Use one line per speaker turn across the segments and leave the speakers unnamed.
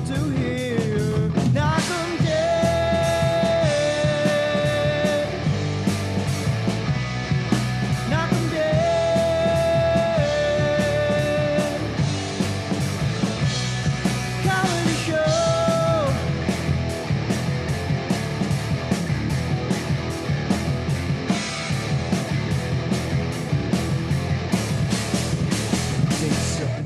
want to hear. Knockem dead. Knockem dead. Comedy show. They suck.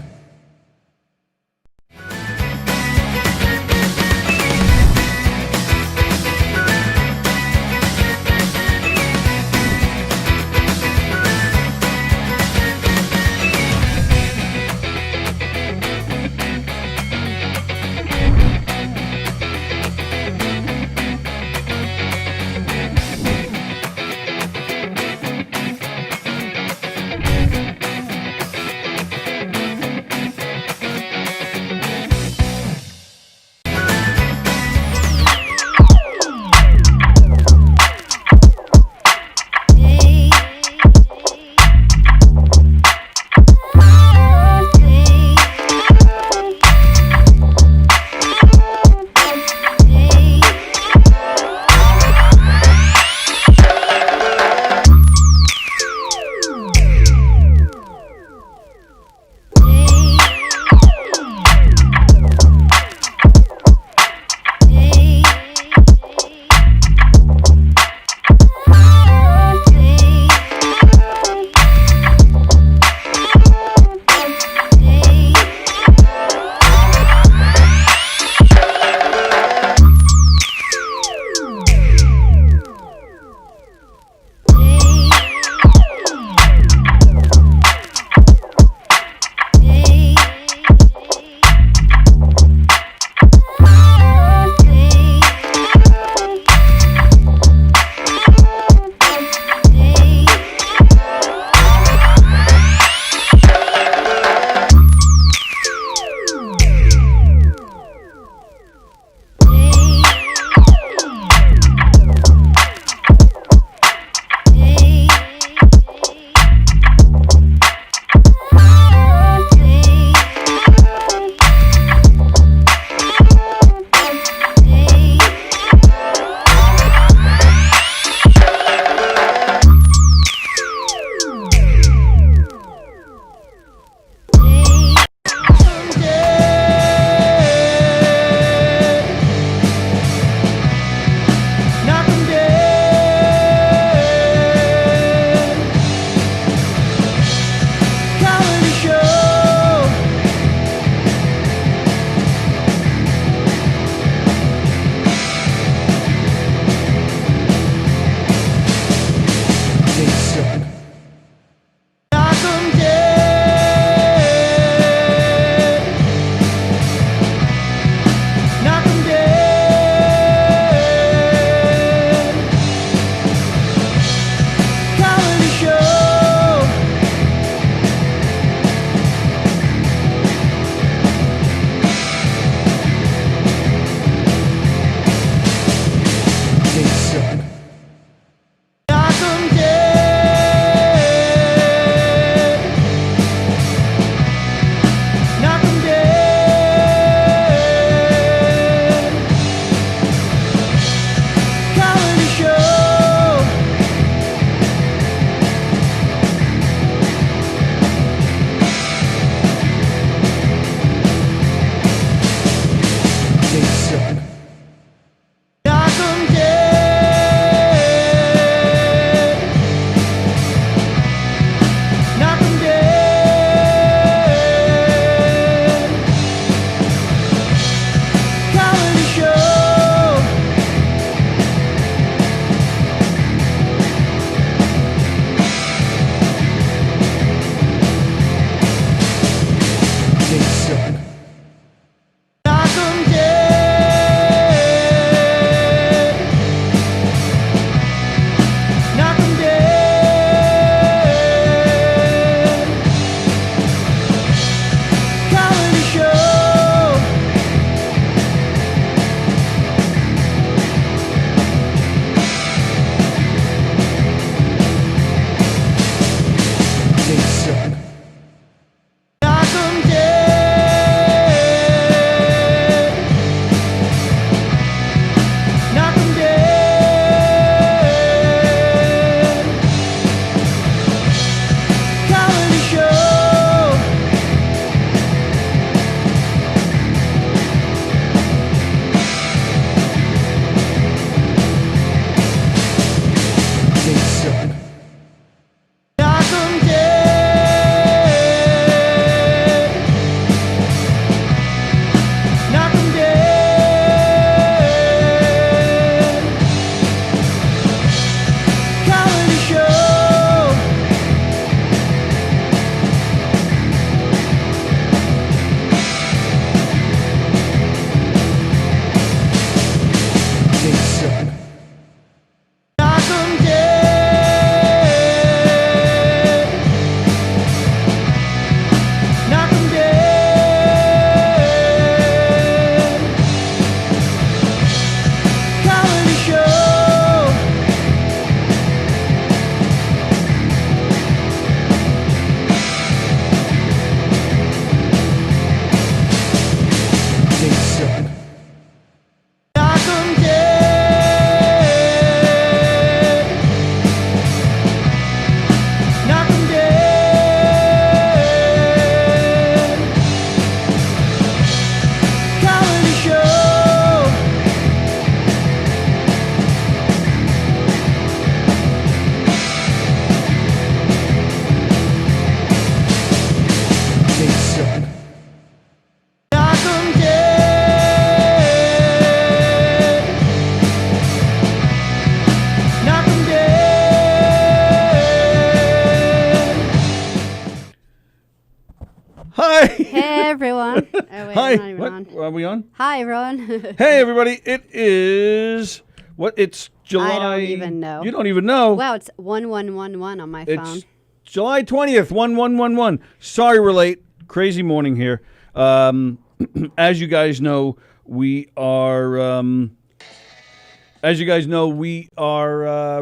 wait,
Hi.
I'm not even
What?
on.
Are we on?
Hi, everyone.
Hey, everybody. It is what? It's July.
I don't even know.
You don't even know.
Wow, it's 1111 on my phone.
It's July 20th, 1111. Sorry we're late. Crazy morning here. As you guys know, we are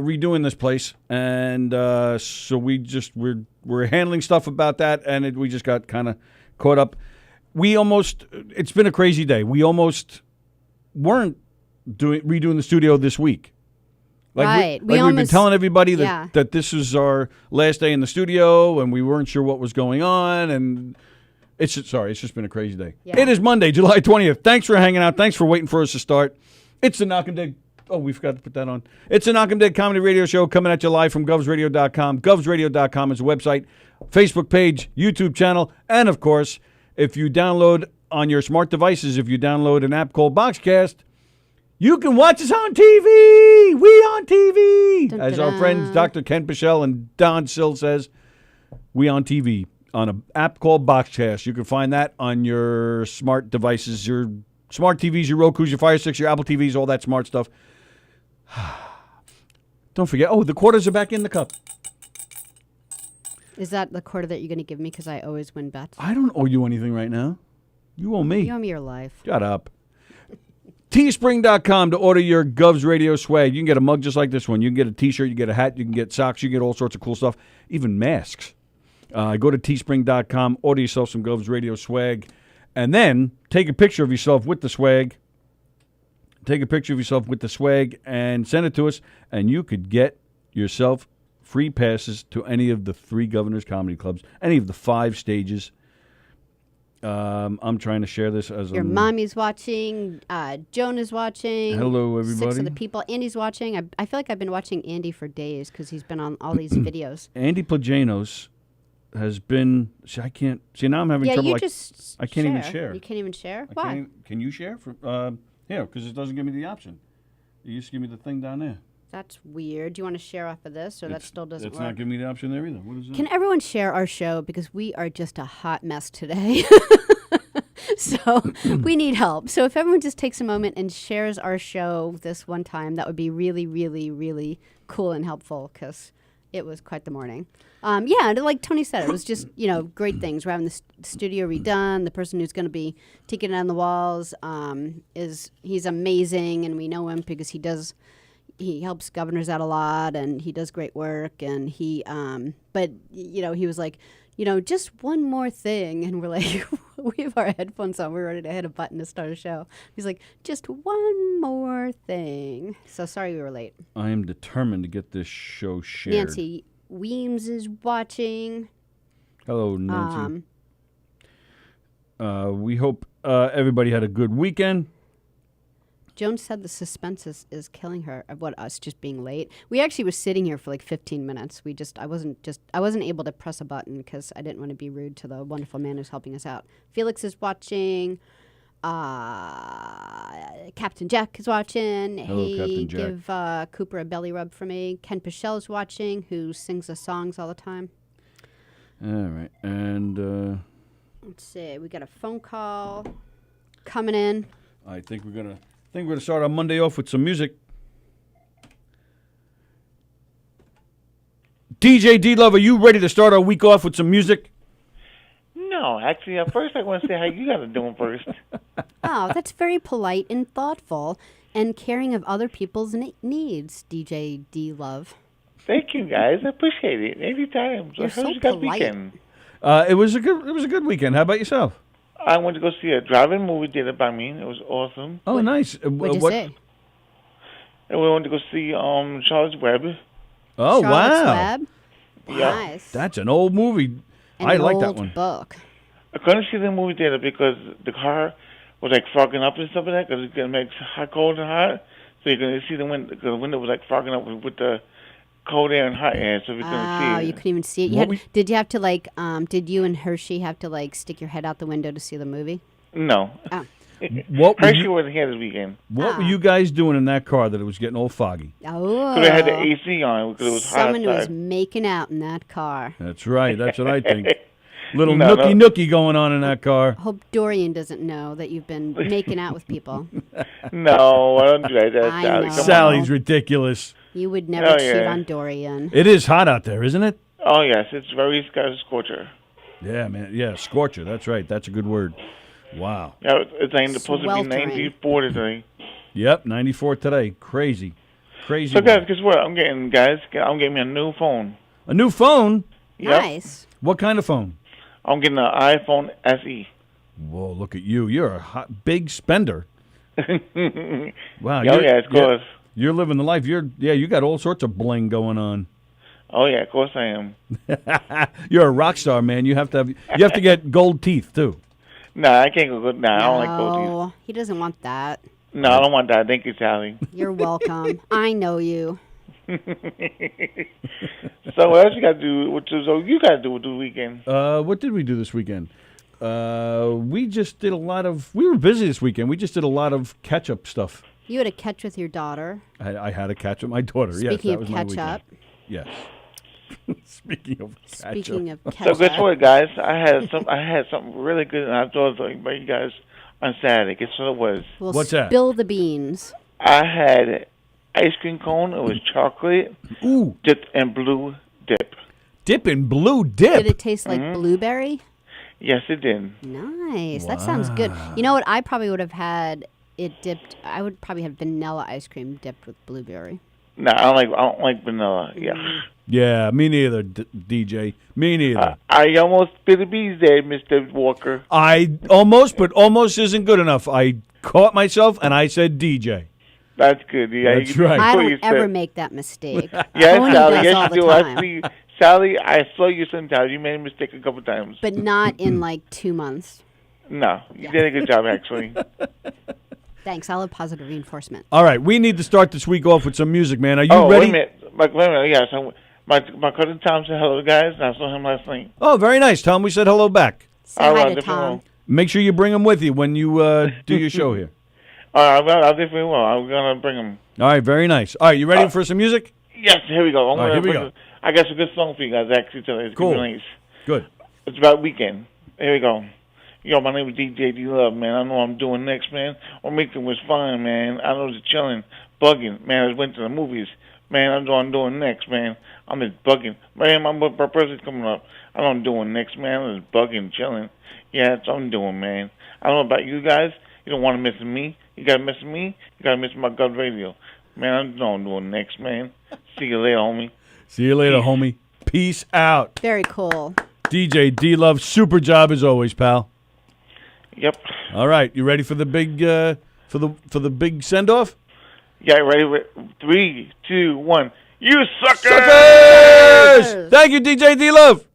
redoing this place, and so we're handling stuff about that, and we just got kind of caught up. It's been a crazy day. We almost weren't redoing the studio this week.
Right.
We've been telling everybody that this is our last day in the studio, and we weren't sure what was going on, and it's just been a crazy day.
Yeah.
It is Monday, July 20th. Thanks for hanging out. Thanks for waiting for us to start. It's the Knockem Dead. Oh, we forgot to put that on. It's the Knockem Dead Comedy Radio Show coming at you live from govsradio.com. Govsradio.com is a website, Facebook page, YouTube channel, and of course, if you download on your smart devices, if you download an app called Boxcast, you can watch us on TV. We on TV.
Dun,
As
dun,
our friends Dr. Ken Pichelle and Don Sill says, we on TV on an app called Boxcast. You can find that on your smart devices, your smart TVs, your Roku's, your Fire Sticks, your Apple TVs, all that smart stuff. Don't forget, the quarters are back in the cup.
Is that the quarter that you're going to give me? Because I always win bets.
I don't owe you anything right now. You owe me.
You owe me your life.
Shut up. Teespring.com to order your Govs Radio swag. You can get a mug just like this one. You can get a T-shirt. You can get a hat. You can get socks. You can get all sorts of cool stuff, even masks. Go to Teespring.com, order yourself some Govs Radio swag, and then take a picture of yourself with the swag. Take a picture of yourself with the swag and send it to us, and you could get yourself free passes to any of the 3 Governors Comedy Clubs, any of the 5 stages. I'm trying to share this as
your mommy's watching. Joan is watching.
Hello, everybody.
6 of the people. Andy's watching. I feel like I've been watching Andy for days because he's been on all these videos.
Andy Plajanos has been. See, I can't. See, now I'm having trouble.
Yeah, you just
I can't even share.
You can't even share? Why?
Can you share? Yeah, because it doesn't give me the option. You just give me the thing down there.
That's weird. Do you want to share off of this, or that still doesn't work?
It's not giving me the option there either. What is that?
Can everyone share our show? Because we are just a hot mess today. So we need help. So if everyone just takes a moment and shares our show this one time, that would be really, really, really cool and helpful because it was quite the morning. And like Tony said, it was just, great things. We're having the studio redone. The person who's going to be taking it on the walls he's amazing, and we know him because he helps governors out a lot, and he does great work, and he was like, just one more thing, and we're like, we have our headphones on, we're ready to hit a button to start a show. He's like, just one more thing. So sorry we were late.
I am determined to get this show shared.
Nancy Weems is watching.
Hello, Nancy. We hope everybody had a good weekend.
Joan said the suspense is killing her of us just being late. We actually were sitting here for like 15 minutes. I wasn't able to press a button because I didn't want to be rude to the wonderful man who's helping us out. Felix is watching. Captain Jack is watching.
Hello, Captain Jack.
Give Cooper a belly rub for me. Ken Pichelle is watching, who sings us songs all the time.
All right, and
let's see. We got a phone call coming in.
I think we're gonna start our Monday off with some music. DJ D-Love, are you ready to start our week off with some music?
No, actually, first I want to say how you guys are doing first.
Oh, that's very polite and thoughtful and caring of other people's needs, DJ D-Love.
Thank you, guys. I appreciate it. Anytime.
You're
how
so
was your guys'
polite.
weekend?
It was a good weekend. How about yourself?
I went to go see a drive-in movie theater by me. It was awesome.
Oh, nice.
What'd you say?
And we went to go see Charles Webb.
Oh,
Charlotte's
wow.
Web?
Yeah.
Nice.
That's an old movie.
And
I
an
like that
old
one.
book.
I couldn't see the movie theater because the car was like fogging up and stuff like that because it's going to make hot, cold, and hot. So you're going to see the window because the window was like fogging up with the cold air and hot air, so we couldn't see it.
Oh, you couldn't even see it. Did you have to did you and Hershey have to stick your head out the window to see the movie?
No.
Oh.
Hershey wasn't here this weekend.
What were you guys doing in that car that it was getting all foggy?
Oh.
Because they had the AC on because it was hot
Someone
outside.
was making out in that car.
That's right. That's what I think. Little
No,
nookie going on in that car.
Hope Dorian doesn't know that you've been making out with people.
No, I don't do that.
I
Sally.
know.
Come on.
Sally's ridiculous.
You would never
Oh,
cheat
yeah.
on Dorian.
It is hot out there, isn't it?
Oh, yes. It's very scorcher.
Yeah, man. Yeah, scorcher. That's right. That's a good word. Wow.
Yeah, it's ain't supposed to be
Sweltering.
94 today.
Yep, 94 today. Crazy. Crazy.
So,
weather.
guys, guess what? I'm getting me a new phone.
A new phone?
Yep.
Nice.
What kind of phone?
I'm getting an iPhone SE.
Whoa, look at you. You're a hot, big spender. Wow.
Oh, yeah, of course.
You're living the life. You got all sorts of bling going on.
Oh, yeah, of course I am.
You're a rock star, man. You have to get gold teeth too.
Nah, I can't go good. Nah, I don't like gold teeth.
No, he doesn't want that.
No, I don't want that. Thank you, Sally.
You're welcome. I know you.
So what else you got to do? So you got to do with the weekend?
What did we do this weekend? We just did a lot of. We were busy this weekend. We just did a lot of catch-up stuff.
You had a catch with your daughter.
I had a catch with my daughter.
Speaking
yes, that
of
was my
catch
weekend.
up.
Yes. Speaking of catch-up.
Speaking of
So
catch
guess
up.
what, guys? I had something really good, and I thought about you guys on Saturday. Guess what it was?
Well,
What's that?
spill the beans.
I had ice cream cone. It was chocolate
Ooh,
dipped in blue dip.
dip in blue dip.
Did it taste like blueberry?
Yes, it did.
Nice. That sounds good. You know what? I probably would have had it dipped. I would probably have vanilla ice cream dipped with blueberry.
No, I don't like vanilla. Yeah.
Yeah, me neither, DJ. Me neither.
I almost spit the bees there, Mr. Walker.
I almost, but almost isn't good enough. I caught myself and I said DJ.
That's good. Yeah,
That's right.
I
That's what
don't
you
ever
said.
make that mistake.
Yes,
Tony
Sally.
does
Yes,
all
you
the
do.
time.
I see. Sally, I saw you sometimes. You made a mistake a couple times.
But not in like 2 months.
No, you did a good job, actually.
Thanks. I'll have positive reinforcement.
All right, we need to start this week off with some music, man. Are you
Oh,
ready?
wait a minute. Wait a minute. Yes, my cousin Tom said hello, guys. And I saw him last night.
Oh, very nice, Tom. We said hello back.
Say
All
hi
right,
to
different
Tom.
role.
Make sure you bring him with you when you do your show here.
All right, I'll definitely will. I'm gonna bring him.
All right, very nice. All right, you ready for some music?
Yes, here we go.
All right, here we go.
I got some good song for you guys. Actually, today. It's
Cool.
Really nice.
Good.
It's about weekend. Here we go. Yo, my name is DJ D Love, man. I know what I'm doing next, man. Our weekend was fine, man. I know it's chilling, bugging, man. I just went to the movies, man. I know what I'm doing next, man. I'm just bugging, man. My birthday's coming up. I know what I'm doing next, man. I'm just bugging, chilling. Yeah, that's what I'm doing, man. I don't know about you guys. You don't want to miss me. You gotta miss me. You gotta miss my gut radio, man. I know what I'm doing next, man. See you later, homie.
See you later, homie. Peace out.
Very cool.
DJ D Love, super job as always, pal.
Yep.
All right, you ready for the big for the big send off?
Yeah, ready? 3, 2, 1. You suckers!
Suckers! Thank you, DJ D Love.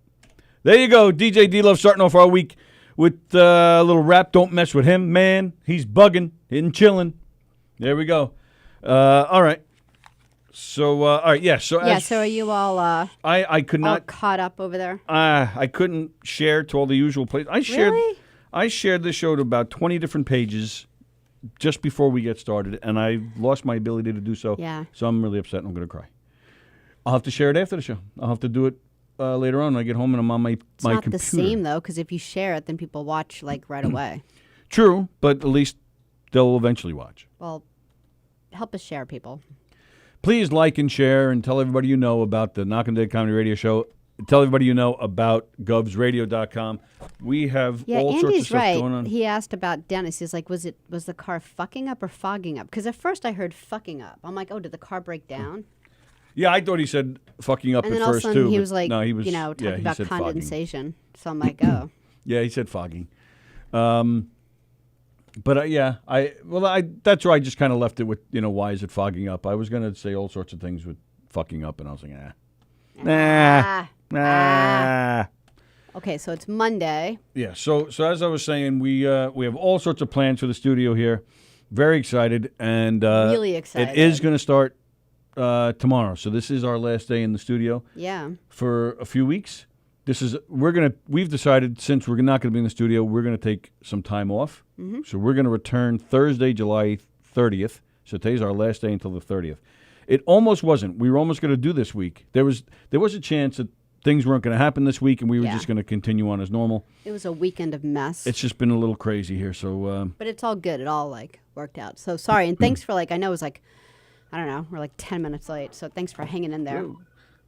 There you go, DJ D Love starting off our week with a little rap. Don't mess with him, man. He's bugging and chilling. There we go. All right. So all right, yeah. So
Yeah, so are you all
I could
all
not.
caught up over there?
I couldn't share to all the usual places.
Really?
I shared the show to about 20 different pages just before we get started, and I lost my ability to do so.
Yeah.
So I'm really upset and I'm going to cry. I'll have to share it after the show. I'll have to do it later on when I get home and I'm on my
It's not
computer.
the same, though, because if you share it, then people watch, like, right away.
True, but at least they'll eventually watch.
Well, help us share, people.
Please like and share and tell everybody you know about the Knockem Dead Comedy Radio Show. Tell everybody you know about govsradio.com. We have
Yeah,
all sorts of
Andy's
stuff
right.
going on.
He asked about Dennis. He's like, was the car fucking up or fogging up? Because at first I heard fucking up. I'm like, oh, did the car break down?
Yeah, I thought he said fucking up
And
at
then all of a
first
sudden
too.
he
but
was like,
no, he was,
talking
yeah, he
about
said fogging.
condensation. So I'm like, oh.
Yeah, he said fogging. But yeah, that's where I just kind of left it with, why is it fogging up? I was going to say all sorts of things with fucking up, and I was like, nah.
Okay, so it's Monday.
Yeah, so as I was saying, we have all sorts of plans for the studio here. Very excited, and
Really excited.
It is going to start tomorrow. So this is our last day in the studio
Yeah.
for a few weeks. We've decided, since we're not going to be in the studio, we're going to take some time off. Mm-hmm. So we're going to return Thursday, July 30th. So today's our last day until the 30th. It almost wasn't. We were almost going to do this week. There was a chance that things weren't going to happen this week, and we were
Yeah.
just going to continue on as normal.
It was a weekend of mess.
It's just been a little crazy here, so
But it's all good. It all worked out. So sorry, and thanks for I know it was I don't know, we're 10 minutes late. So thanks for hanging in there.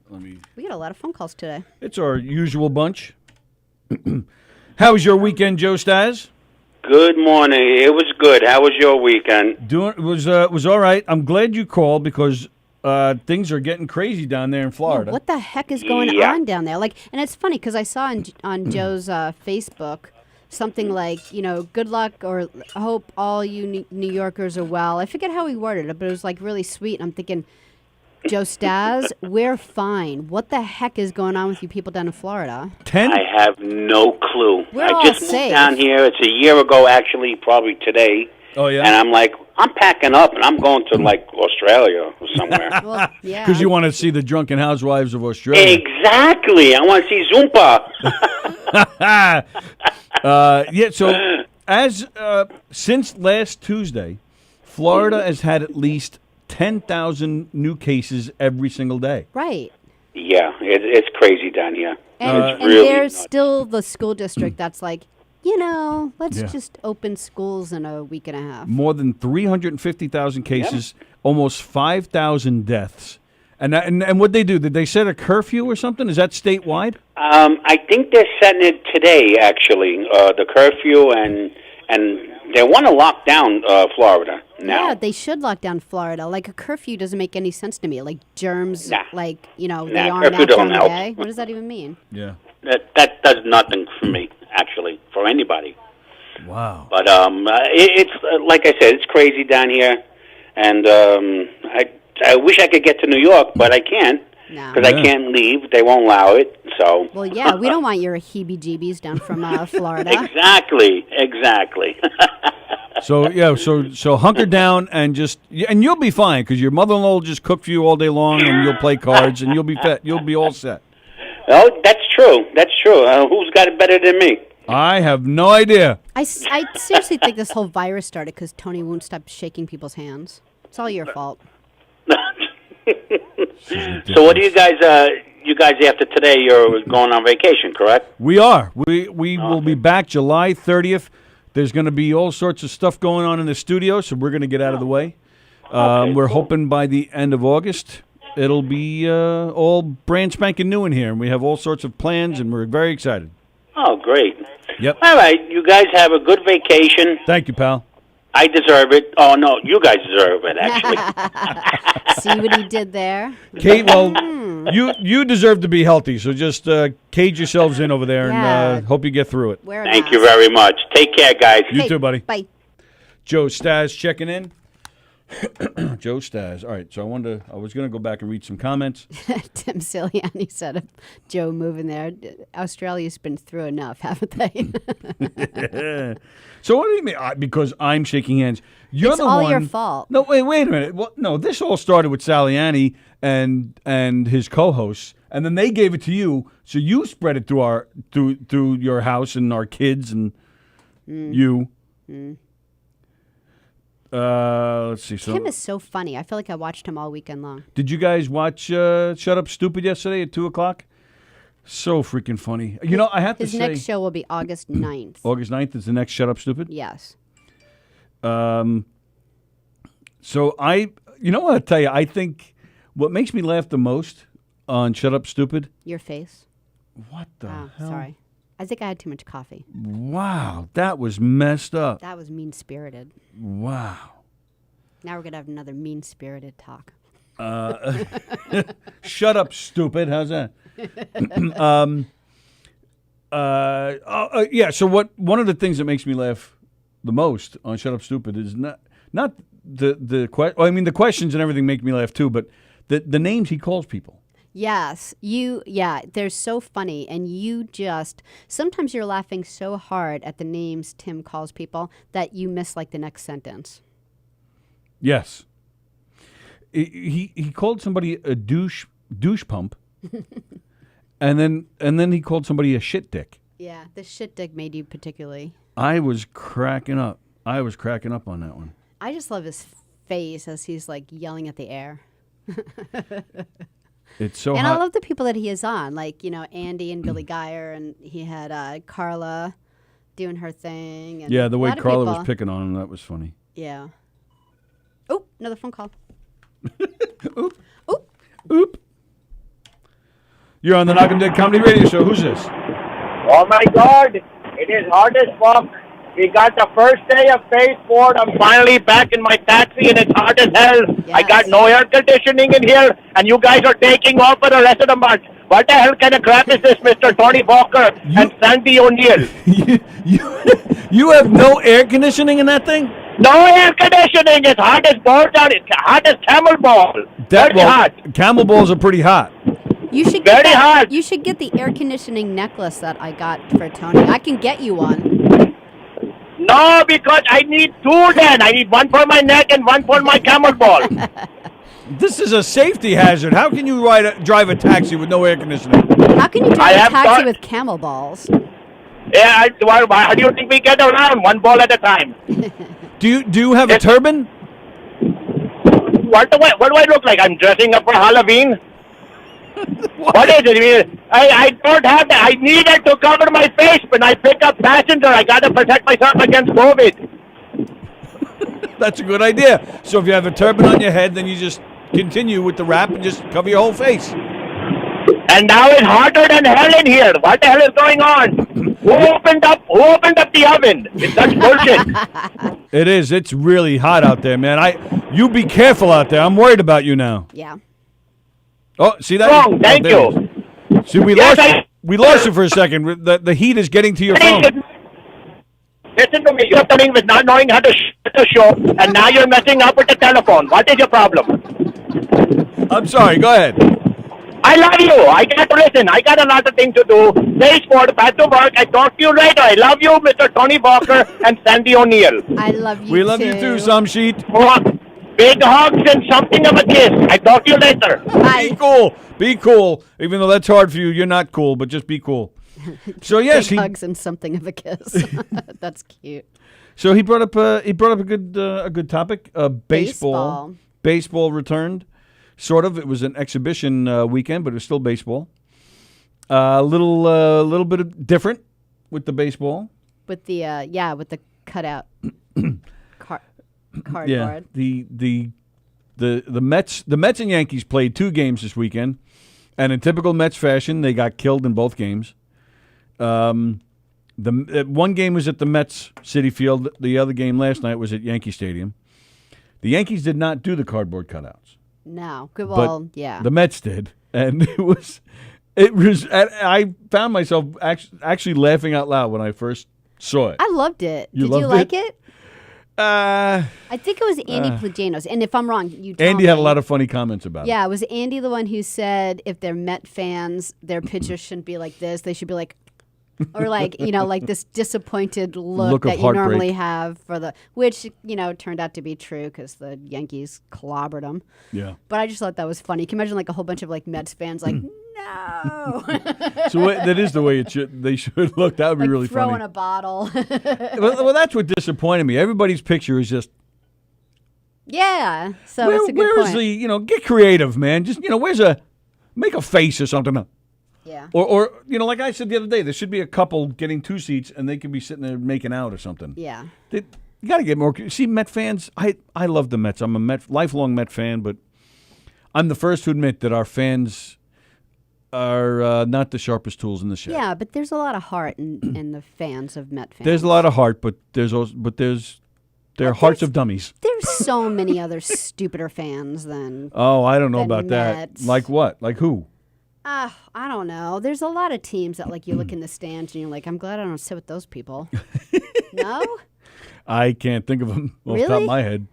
We got a lot of phone calls today.
it's our usual bunch. How was your weekend, Joe Stas?
Good morning. It was good. How was your weekend?
Was all right. I'm glad you called because things are getting crazy down there in Florida.
What the heck is going
Yeah.
on down there? And it's funny because I saw on Joe's Facebook something good luck or hope all you New Yorkers are well. I forget how he worded it, but it was really sweet. I'm thinking, Joe Stas, we're fine. What the heck is going on with you people down in Florida?
10?
I have no clue.
We're
I
all
just moved
safe.
down here. It's a year ago, actually, probably today.
Oh, yeah?
And I'm packing up, and I'm going to, Australia or somewhere.
Well, yeah.
Because you want to see the drunken housewives of Australia.
Exactly. I want to see Zumba.
So as since last Tuesday, Florida has had at least 10,000 new cases every single day.
Right.
Yeah, it's crazy down here.
And,
It's really
there's
nuts.
still the school district that's let's
Yeah.
just open schools in a week and a half.
More than 350,000 cases, almost 5,000 deaths. And what they do? Did they set a curfew or something? Is that statewide?
I think they're setting it today, actually, the curfew, and they want to lock down Florida now.
Yeah, they should lock down Florida. A curfew doesn't make any sense to me. Germs,
Nah.
they
Nah,
aren't
curfew
out during
don't
the
help.
day. What does that even mean?
Yeah.
That does nothing for me, actually, for anybody.
Wow.
But it's like I said, it's crazy down here, and I wish I could get to New York, but I can't
No.
because
Yeah.
I can't leave. They won't allow it. So
Well, yeah, we don't want your heebie-jeebies down from Florida.
exactly.
So hunker down and and you'll be fine because your mother-in-law will just cook for you all day long and you'll play cards and you'll be fat. You'll be all set.
Oh, that's true. Who's got it better than me?
I have no idea.
I seriously think this whole virus started because Tony won't stop shaking people's hands. It's all your fault.
So what do you guys? You guys after today, you're going on vacation, correct?
We are. We will be back July 30th. There's going to be all sorts of stuff going on in the studio, so we're going to get out of the way. We're hoping by the end of August it'll be all brand spanking new in here, and we have all sorts of plans, and we're very excited.
Oh, great.
Yep.
All right, you guys have a good vacation.
Thank you, pal.
I deserve it. Oh no, you guys deserve it. Actually,
See what he did there?
Kate, well, you deserve to be healthy, so just cage yourselves in over there
Yeah.
and hope you get through it.
Wear a
thank you
mask.
very much. Take care, guys.
You too, buddy.
Bye.
Joe Stas checking in. Joe Stas. All right, so I was going to go back and read some comments.
Tim Siliani said of Joe moving there, Australia's been through enough, haven't they?
So what do you mean? Because I'm shaking hands. You're
It's
the
all
one.
your fault.
No, wait a minute. Well, no, this all started with Sallie and his co-hosts, and then they gave it to you, so you spread it through your house and our kids and you. Let's see. So,
Tim is so funny. I feel like I watched him all weekend long.
did you guys watch Shut Up Stupid yesterday at 2:00? So freaking funny. You know, I have to
His
say,
next show will be August 9th.
August 9th is the next Shut Up Stupid.
Yes.
So you know what I'll tell you? I think what makes me laugh the most on Shut Up Stupid.
Your face.
What the
Oh,
hell?
sorry. I think I had too much coffee.
Wow, that was messed up.
That was mean-spirited.
Wow.
Now we're going to have another mean-spirited talk.
Shut up, stupid. How's that? Yeah. So one of the things that makes me laugh the most on Shut Up Stupid is not the the questions and everything make me laugh too, but the names he calls people.
Yes, they're so funny, and sometimes you're laughing so hard at the names Tim calls people that you miss the next sentence.
Yes. He called somebody a douche pump, and then he called somebody a shit dick.
Yeah, the shit dick made you particularly.
I was cracking up. on that one.
I just love his face as he's yelling at the air.
It's so
And
hot.
I love the people that he is on, like, Andy and Billy Geyer, and he had Carla doing her thing. And
yeah, the
a
way
lot of
Carla was
people.
picking on him, that was funny.
Yeah. Oh, another phone call.
Oop.
Oop.
Oop. You're on the Knockem Dead Comedy Radio Show. Who's this?
Oh my God, it is hot as fuck. We got the first day of phase 4. I'm finally back in my taxi and it's hot as hell. I
Yes.
got no air conditioning in here and you guys are taking off for the rest of the month. What the hell kind of crap is this, Mr. Tony Walker and Sandy O'Neill?
you have no air conditioning in that thing?
No air conditioning. It's hot as balls out. It's hot as camel ball. Very hot.
Camel balls are pretty hot.
You should
Very
get
hot.
You should get the air conditioning necklace that I got for Tony. I can get you one.
No, because I need two then. I need one for my neck and one for my camel ball.
This is a safety hazard. How can you drive a taxi with no air conditioning?
How can you
I
drive a
have
taxi
thought-
with camel balls?
Yeah, how do you think we get around? One ball at a time.
Do you have a turban?
What do I look like? I'm dressing up for Halloween? What is it? I don't have that. I need it to cover my face when I pick up passenger. I got to protect myself against COVID.
That's a good idea. So if you have a turban on your head, then you just continue with the wrap and just cover your whole face.
And now it's hotter than hell in here. What the hell is going on? Who opened up the oven? It's such bullshit.
It is. It's really hot out there, man. You be careful out there. I'm worried about you now.
Yeah.
Oh, see that?
Wrong. Thank
there
you.
it is. See, we
Yes,
lost you for a second. The heat is getting to your phone.
Listen to me. You're coming with not knowing how to the show, and now you're messing up with the telephone. What is your problem?
I'm sorry. Go ahead.
I love you. I got to listen. I got a lot of things to do. Stay sport, back to work. I talk to you later. I love you, Mr. Tony Walker and Sandy O'Neill.
I love you
We love you too, Samsheet.
Big hugs and something of a kiss. I talk to you later.
Bye.
Be cool. Be cool. Even though that's hard for you, you're not cool, but just be cool. So yes,
Big hugs and something of a kiss. That's cute.
So he brought up a good topic. Baseball. Baseball returned. Sort of. It was an exhibition weekend, but it was still baseball. A little bit of different with the baseball.
With the with the cutout cardboard.
Yeah. The Mets and Yankees played 2 games this weekend, and in typical Mets fashion, they got killed in both games. One game was at the Mets City Field. The other game last night was at Yankee Stadium. The Yankees did not do the cardboard cutouts.
No. Good. Well, yeah.
The Mets did, and it was. I found myself actually laughing out loud when I first saw it.
I loved it. Did you
loved
like it?
Uh,
I think it was Andy Plagianos. And if I'm wrong, you tell
Andy
me.
had a lot of funny comments about it.
Yeah, was Andy the one who said if they're Met fans, their pictures shouldn't be like this. They should be like, or like, like this disappointed look
of
that you
heartbreak.
normally have for the, which, turned out to be true because the Yankees clobbered them.
Yeah.
But I just thought that was funny. Can you imagine like a whole bunch of like Mets fans like, no.
So that is the way it should. They should look. That would be
like
really
throwing
funny.
a bottle.
Well, that's what disappointed me. Everybody's picture is just.
Yeah. So it's a good
where is
point.
the get creative, man? Just make a face or something.
Yeah.
Or like I said the other day, there should be a couple getting 2 seats and they could be sitting there making out or something.
Yeah.
You got to get more. See, Met fans. I love the Mets. I'm a lifelong Met fan, but I'm the first to admit that our fans are not the sharpest tools in the shed.
Yeah, but there's a lot of heart in the fans of Met fans.
There's a lot of heart, but they're hearts of dummies.
There's so many other stupider fans than.
Oh, I don't know
than
about
Mets.
that. Like what? Like who?
I don't know. There's a lot of teams that like you look in the stands and you're like, I'm glad I don't sit with those people. No?
I can't think of them off the top
Really?
of my head.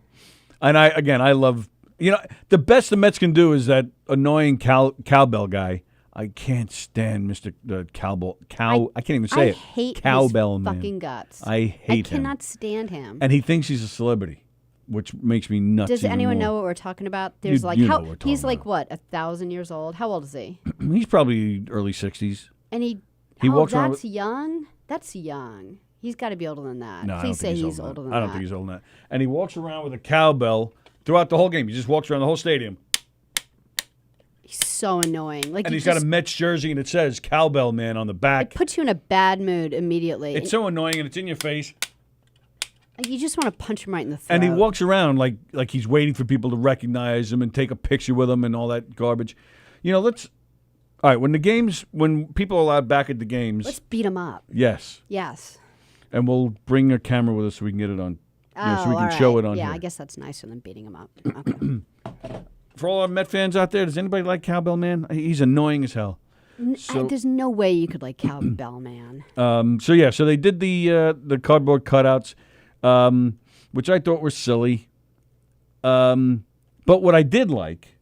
And I love, the best the Mets can do is that annoying cowbell guy. I can't stand Mr. Cowbell. I can't even say
I
it.
hate
Cowbell
his
man.
fucking guts.
I hate him.
I cannot stand him.
And he thinks he's a celebrity, which makes me nuts.
Does
even
anyone
more.
know what we're talking about? There's
You know
how
what we're talking
he's like
about.
what 1,000 years old. How old is he?
He's probably early 60s.
And he
walks around
that's young. That's young. He's got to be older than that.
No, I don't
Please say
think
he's older than that.
I don't think he's older than that. And he walks around with a cowbell throughout the whole game. He just walks around the whole stadium.
He's so annoying. Like,
And
you
he's got a
just-
Mets jersey, and it says Cowbell Man on the
It
back.
puts you in a bad mood immediately.
It's so annoying, and it's in your face.
You just want to punch him right in the throat.
And he walks around like he's waiting for people to recognize him and take a picture with him and all that garbage. All right, when people are allowed back at the games,
Let's beat him up.
yes.
Yes.
And we'll bring a camera with us so we can get it on,
Oh,
so we can
all
show
right.
it on
Yeah,
here.
I guess that's nicer than beating him up. Okay.
For all our Met fans out there, does anybody like Cowbell Man? He's annoying as hell.
There's no way you could like Cowbell Man.
So they did the cardboard cutouts, which I thought were silly. But what I did like,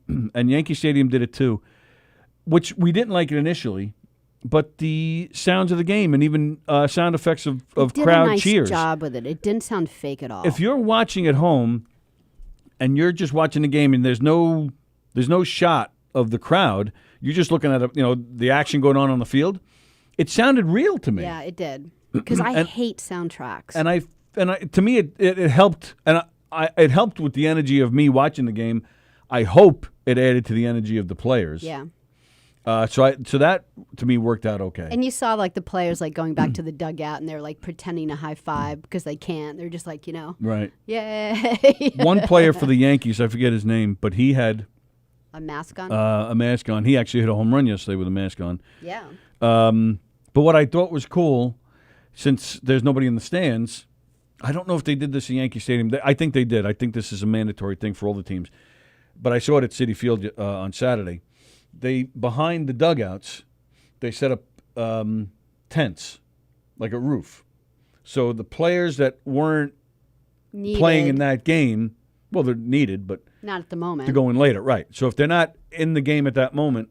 and Yankee Stadium did it too, which we didn't like it initially, but the sounds of the game and even sound effects of
Did
crowd
a nice
cheers.
job with it. It didn't sound fake at all.
If you're watching at home and you're just watching the game and there's no shot of the crowd, you're just looking at the action going on the field. It sounded real to me.
Yeah, it did. Because I hate soundtracks.
And to me it helped, and it helped with the energy of me watching the game. I hope it added to the energy of the players.
yeah.
So that to me worked out okay.
And you saw like the players like going back to the dugout and they're like pretending to high five because they can't. They're just like,
Right.
yay.
One player for the Yankees, I forget his name, but he had
A mask on?
a mask on. He actually hit a home run yesterday with a mask on.
Yeah.
But what I thought was cool, since there's nobody in the stands, I don't know if they did this in Yankee Stadium. I think they did. I think this is a mandatory thing for all the teams. But I saw it at Citi Field on Saturday. Behind the dugouts, they set up tents, like a roof. So the players that weren't playing in that game, well, they're needed, but
Not at the moment.
to go in later, right? So if they're not in the game at that moment,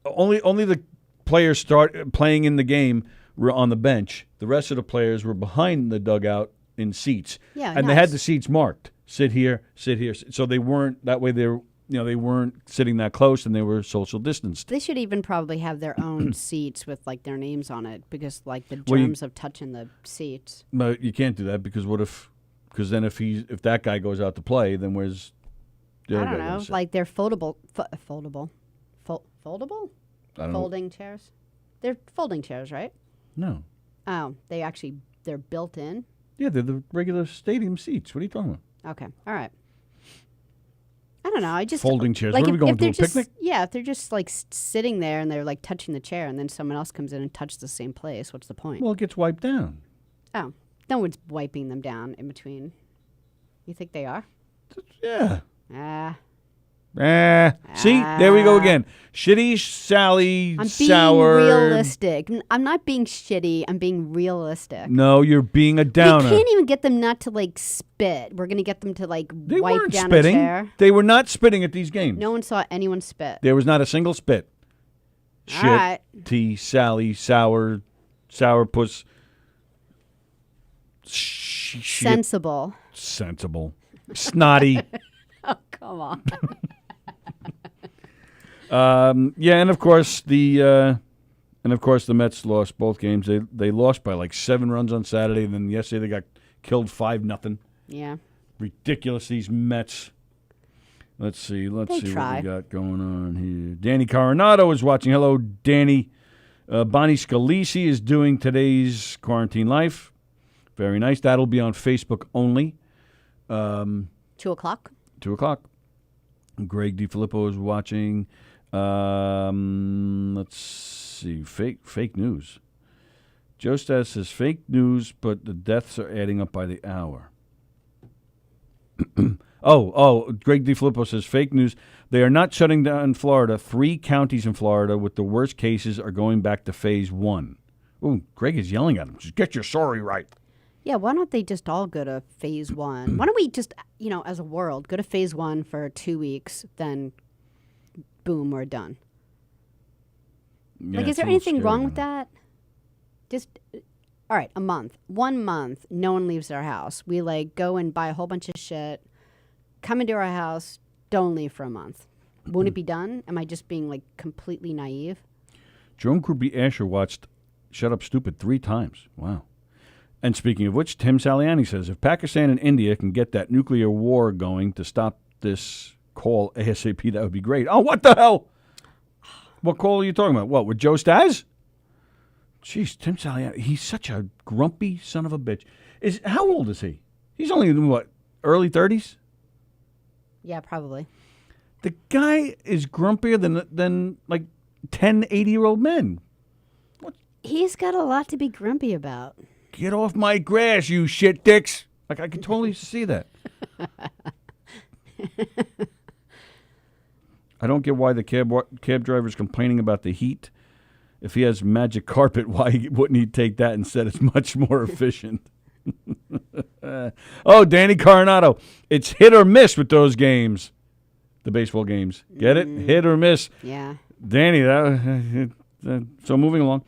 only the players start playing in the game were on the bench. The rest of the players were behind the dugout in seats,
Yeah,
and they had
nice.
the seats marked: sit here, sit here. So they weren't that way. They weren't sitting that close, and they were social distanced.
They should even probably have their own seats with like their names on it because like the
Well,
germs of touching the seats.
But you can't do that because because then if that guy goes out to play, then where's the
I
other
don't
guy
know.
gonna sit?
Like they're foldable?
I don't know.
Folding chairs? They're folding chairs, right?
No.
Oh, they're built in?
Yeah, they're the regular stadium seats. What are you talking about?
Okay. All right. I don't know. I just
Folding chairs.
Like
What are we
if
going to,
they're
a
just,
picnic?
Yeah, if they're just like sitting there and they're like touching the chair, and then someone else comes in and touches the same place. What's the point?
Well, it gets wiped down.
Oh, no one's wiping them down in between. You think they are?
Yeah. See, there we go again. Shitty Sallie,
I'm being
sour.
realistic. I'm not being shitty. I'm being realistic.
No, you're being a downer.
We can't even get them not to like spit. We're gonna get them to like
They
wipe
weren't
down
spitting.
a chair.
They were not spitting at these games.
No one saw anyone spit.
There was not a single spit.
All right.
Shit, Sallie, sour puss.
Sensible.
Sensible. Snotty.
Oh, come on.
Yeah, and of course the Mets lost both games. They lost by like 7 runs on Saturday, and then yesterday they got killed 5-0.
Yeah.
Ridiculous, these Mets. Let's see what we
try.
got going on here. Danny Coronado is watching. Hello, Danny. Bonnie Scalisi is doing today's Quarantine Life. Very nice. That'll be on Facebook only.
2 o'clock.
2 o'clock. Greg DiFilippo is watching. Let's see. Fake news. Joe Stas says fake news, but the deaths are adding up by the hour. Greg DiFilippo says fake news. They are not shutting down Florida. 3 counties in Florida with the worst cases are going back to phase 1. Ooh, Greg is yelling at him. Just get your story right.
Yeah, why don't they just all go to phase 1? Why don't we just, as a world, go to phase 1 for 2 weeks, then boom, we're done.
Yeah,
Like, is
it's
there
a little
anything
scary,
wrong with
man.
that? Just, all right, a month. 1 month, no one leaves their house. We, like, go and buy a whole bunch of shit, come into our house, don't leave for a month. Won't it be done? Am I just being, like, completely naive?
Joan Kruby Asher watched Shut Up Stupid 3 times. Wow. And speaking of which, Tim Saliani says, if Pakistan and India can get that nuclear war going to stop this call ASAP, that would be great. Oh, what the hell? What call are you talking about? What, with Joe Staz? Jeez, Tim Sallie, he's such a grumpy son of a bitch. How old is he? He's only, what, early 30s?
Yeah, probably.
The guy is grumpier than like 10, 80-year-old men.
He's got a lot to be grumpy about.
Get off my grass, you shit dicks. Like, I could totally see that. I don't get why the cab driver is complaining about the heat. If he has magic carpet, why wouldn't he take that instead? It's much more efficient. Oh, Danny Coronado. It's hit or miss with those games. The baseball games. Get it? Hit or miss.
Yeah.
Danny, so moving along.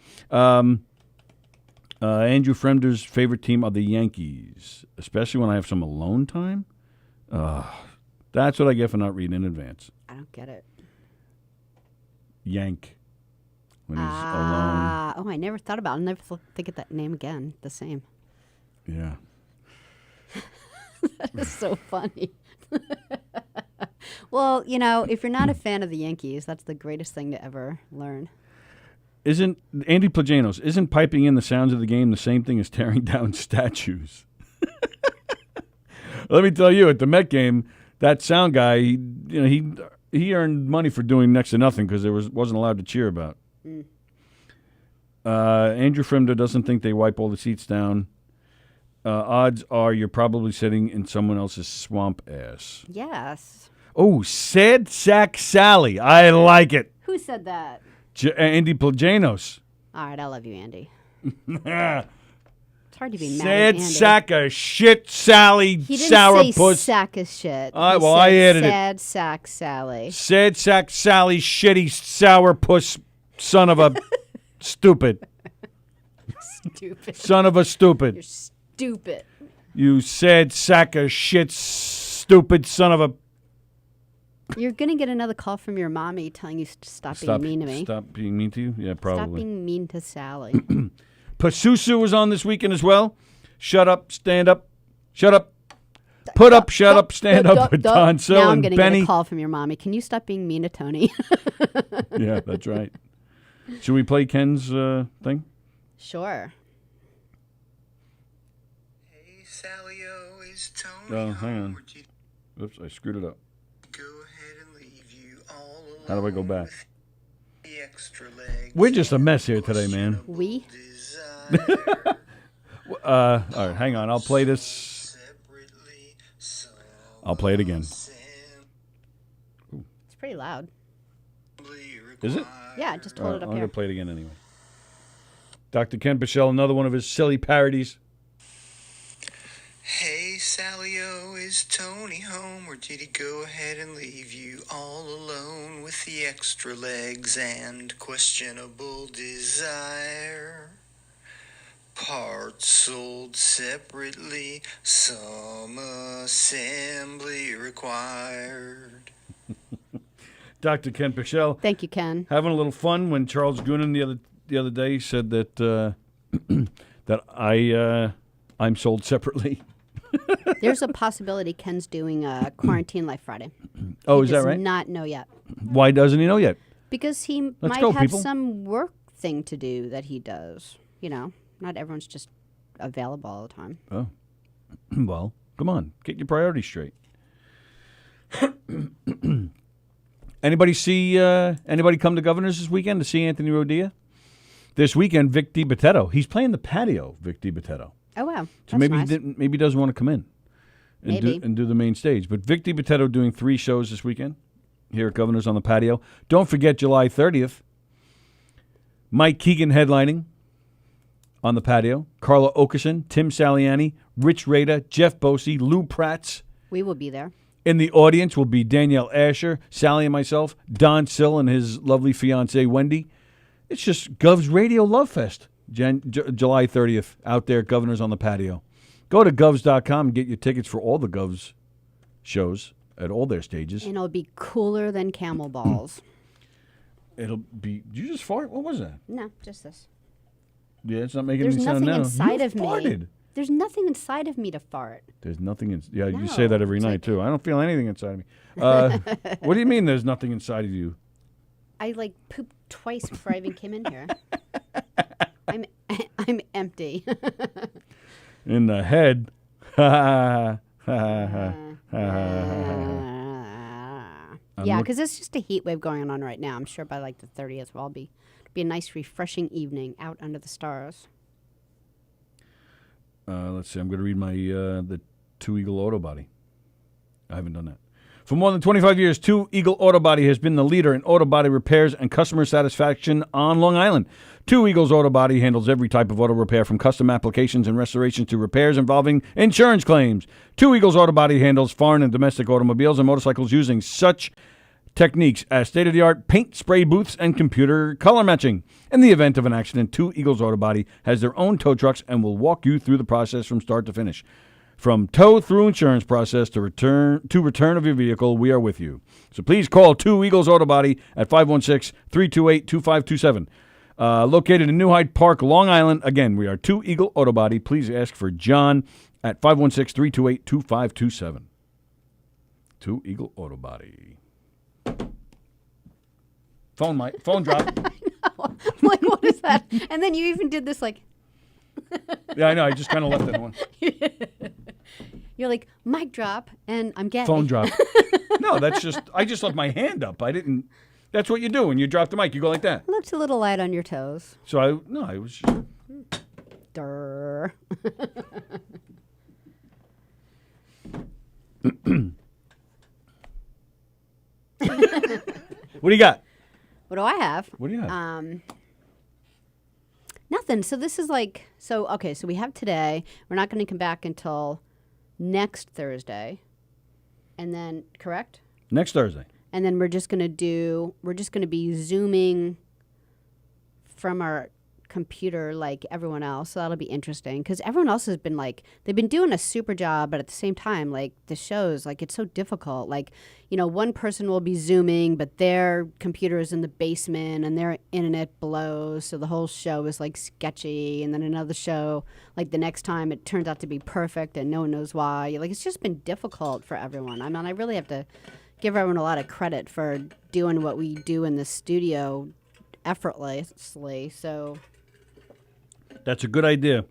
Andrew Fremder's favorite team are the Yankees, especially when I have some alone time. That's what I get for not reading in advance.
I don't get it.
Yank. When he's alone.
Oh, I never thought about it. I'll never think of that name again. The same.
Yeah.
That is so funny. Well, you know, if you're not a fan of the Yankees, that's the greatest thing to ever learn.
Isn't Andy Plajanos, isn't piping in the sounds of the game the same thing as tearing down statues? Let me tell you, at the Met game, that sound guy, he earned money for doing next to nothing because there wasn't allowed to cheer about. Andrew Fremder doesn't think they wipe all the seats down. Odds are you're probably sitting in someone else's swamp ass.
Yes.
Oh, Sad Sack Sally. I like it.
Who said that?
Andy Plajanos.
All right, I love you, Andy.
Sad
It's hard to be mad at Andy.
sack of shit, Sally,
He didn't
sour
say
puss.
sack of shit.
All right,
He
well,
said
I added it.
Sad sack Sally.
Sad sack Sally, shitty sour puss, son of a stupid.
Stupid.
Son of a stupid.
You're stupid.
You sad sack of shit, stupid son of a...
You're going to get another call from your mommy telling you to stop being mean to me.
Stop being mean to you? Yeah, probably.
Stop being mean to Sally.
Pasusu was on this weekend as well. Shut up, stand up. Shut up. Put up, shut up, stand up with Don Sill
Now I'm
and
going to
Benny.
get a call from your mommy. Can you stop being mean to Tony?
Yeah, that's right. Should we play Ken's thing?
Sure.
Hey, Sally-O, is Tony
Oh, hang on.
home, or did
Oops, I screwed it up.
he go ahead and leave you all alone?
How do I go back?
with the extra legs
We're just a
and
mess here today, man.
We?
desire
All right, hang on. I'll play this.
separately,
I'll play it again.
It's pretty loud.
Is it?
Yeah, just
All
hold
right,
it
I'm
up
going
here.
to play it again anyway. Dr. Ken Bichelle, another one of his silly parodies.
Hey, Sally-O, is Tony home, or did he go ahead and leave you all alone with the extra legs and questionable desire? Parts sold separately, some assembly required.
Dr. Ken Bichelle.
Thank you, Ken.
Having a little fun when Charles Goonan the other day said that that I'm sold separately.
There's a possibility Ken's doing a Quarantine Life Friday.
Oh,
He
is that
does
right?
not know yet.
Why doesn't he know yet?
Because he
Let's
might
go,
have
people.
some work thing to do that he does. You know, not everyone's just available all the time.
Oh, well, come on, get your priorities straight. Anybody come to Governors this weekend to see Anthony Rodia? This weekend, Vic DiBitetto. He's playing the patio, Vic DiBitetto.
Oh, wow.
So
That's
maybe
nice.
maybe he doesn't want to come in
Maybe.
and do the main stage. But Vic DiBitetto doing 3 shows this weekend here at Governors on the Patio. Don't forget July 30th, Mike Keegan headlining on the patio. Carla Okerson, Tim Saliani, Rich Rader, Jeff Bosey, Lou Pratz.
We will be there.
In the audience will be Danielle Asher, Sally and myself, Don Sill and his lovely fiancée, Wendy. It's just Gov's Radio Love Fest, July 30th, out there at Governors on the Patio. Go to govs.com and get your tickets for all the Govs shows at all their stages.
And it'll be cooler than camel balls.
It'll be... Did you just fart? What was that?
No, just this.
Yeah, it's not making
There's
any sound
nothing
now.
inside
You
of me.
farted.
There's nothing inside of me to fart.
There's nothing in. Yeah, you
No,
say that every
it's
night
like-
too. I don't feel anything inside of me. What do you mean? There's nothing inside of you?
I like pooped twice before I even came in here. I'm empty.
In the head.
Yeah,
look-
because it's just a heat wave going on right now. I'm sure by like the 30th, will be a nice, refreshing evening out under the stars.
Let's see. I'm going to read my the Two Eagle Auto Body. I haven't done that. For more than 25 years, Two Eagle Auto Body has been the leader in auto body repairs and customer satisfaction on Long Island. Two Eagles Auto Body handles every type of auto repair, from custom applications and restorations to repairs involving insurance claims. Two Eagles Auto Body handles foreign and domestic automobiles and motorcycles using such techniques as state-of-the-art paint spray booths and computer color matching. In the event of an accident, Two Eagles Auto Body has their own tow trucks and will walk you through the process from start to finish. From tow through insurance process to return of your vehicle, we are with you. So please call Two Eagles Auto Body at 516-328-2527. Located in New Hyde Park, Long Island. Again, we are Two Eagle Auto Body. Please ask for John at 516-328-2527. Two Eagle Auto Body. Phone drop.
I'm like, what is that? And then you even did this like,
Yeah, I know. I just kind of left it on.
you're like, mic drop, and I'm getting
Phone drop. No, I just left my hand up. I didn't. That's what you do when you drop the mic. You go like that.
Looked a little light on your toes.
So I was just.
Durr.
What do you got?
What do I have?
What do you have?
Nothing. So this is like, okay, so we have today. We're not going to come back until next Thursday. And then, correct?
Next Thursday.
And then we're just going to be Zooming from our computer like everyone else. So that'll be interesting because everyone else has been like, they've been doing a super job, but at the same time, like the shows, like it's so difficult. Like, one person will be Zooming, but their computer is in the basement and their internet blows. So the whole show is like sketchy. And then another show, like the next time it turns out to be perfect and no one knows why. Like it's just been difficult for everyone. I mean, I really have to give everyone a lot of credit for doing what we do in the studio effortlessly. So
That's a good idea.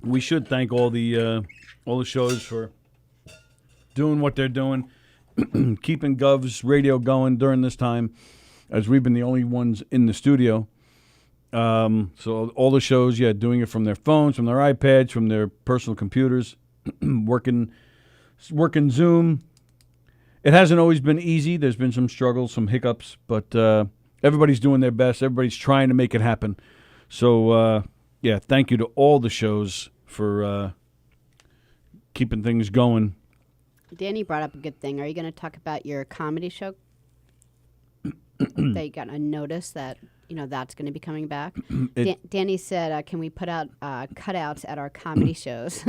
We should thank all the shows for doing what they're doing, keeping Gov's radio going during this time, as we've been the only ones in the studio. So all the shows, doing it from their phones, from their iPads, from their personal computers, working Zoom. It hasn't always been easy. There's been some struggles, some hiccups, but everybody's doing their best. Everybody's trying to make it happen. So, thank you to all the shows for keeping things going.
Danny brought up a good thing. Are you going to talk about your comedy show? That you got a notice that, that's going to be coming back? Danny said, can we put out cutouts at our comedy shows?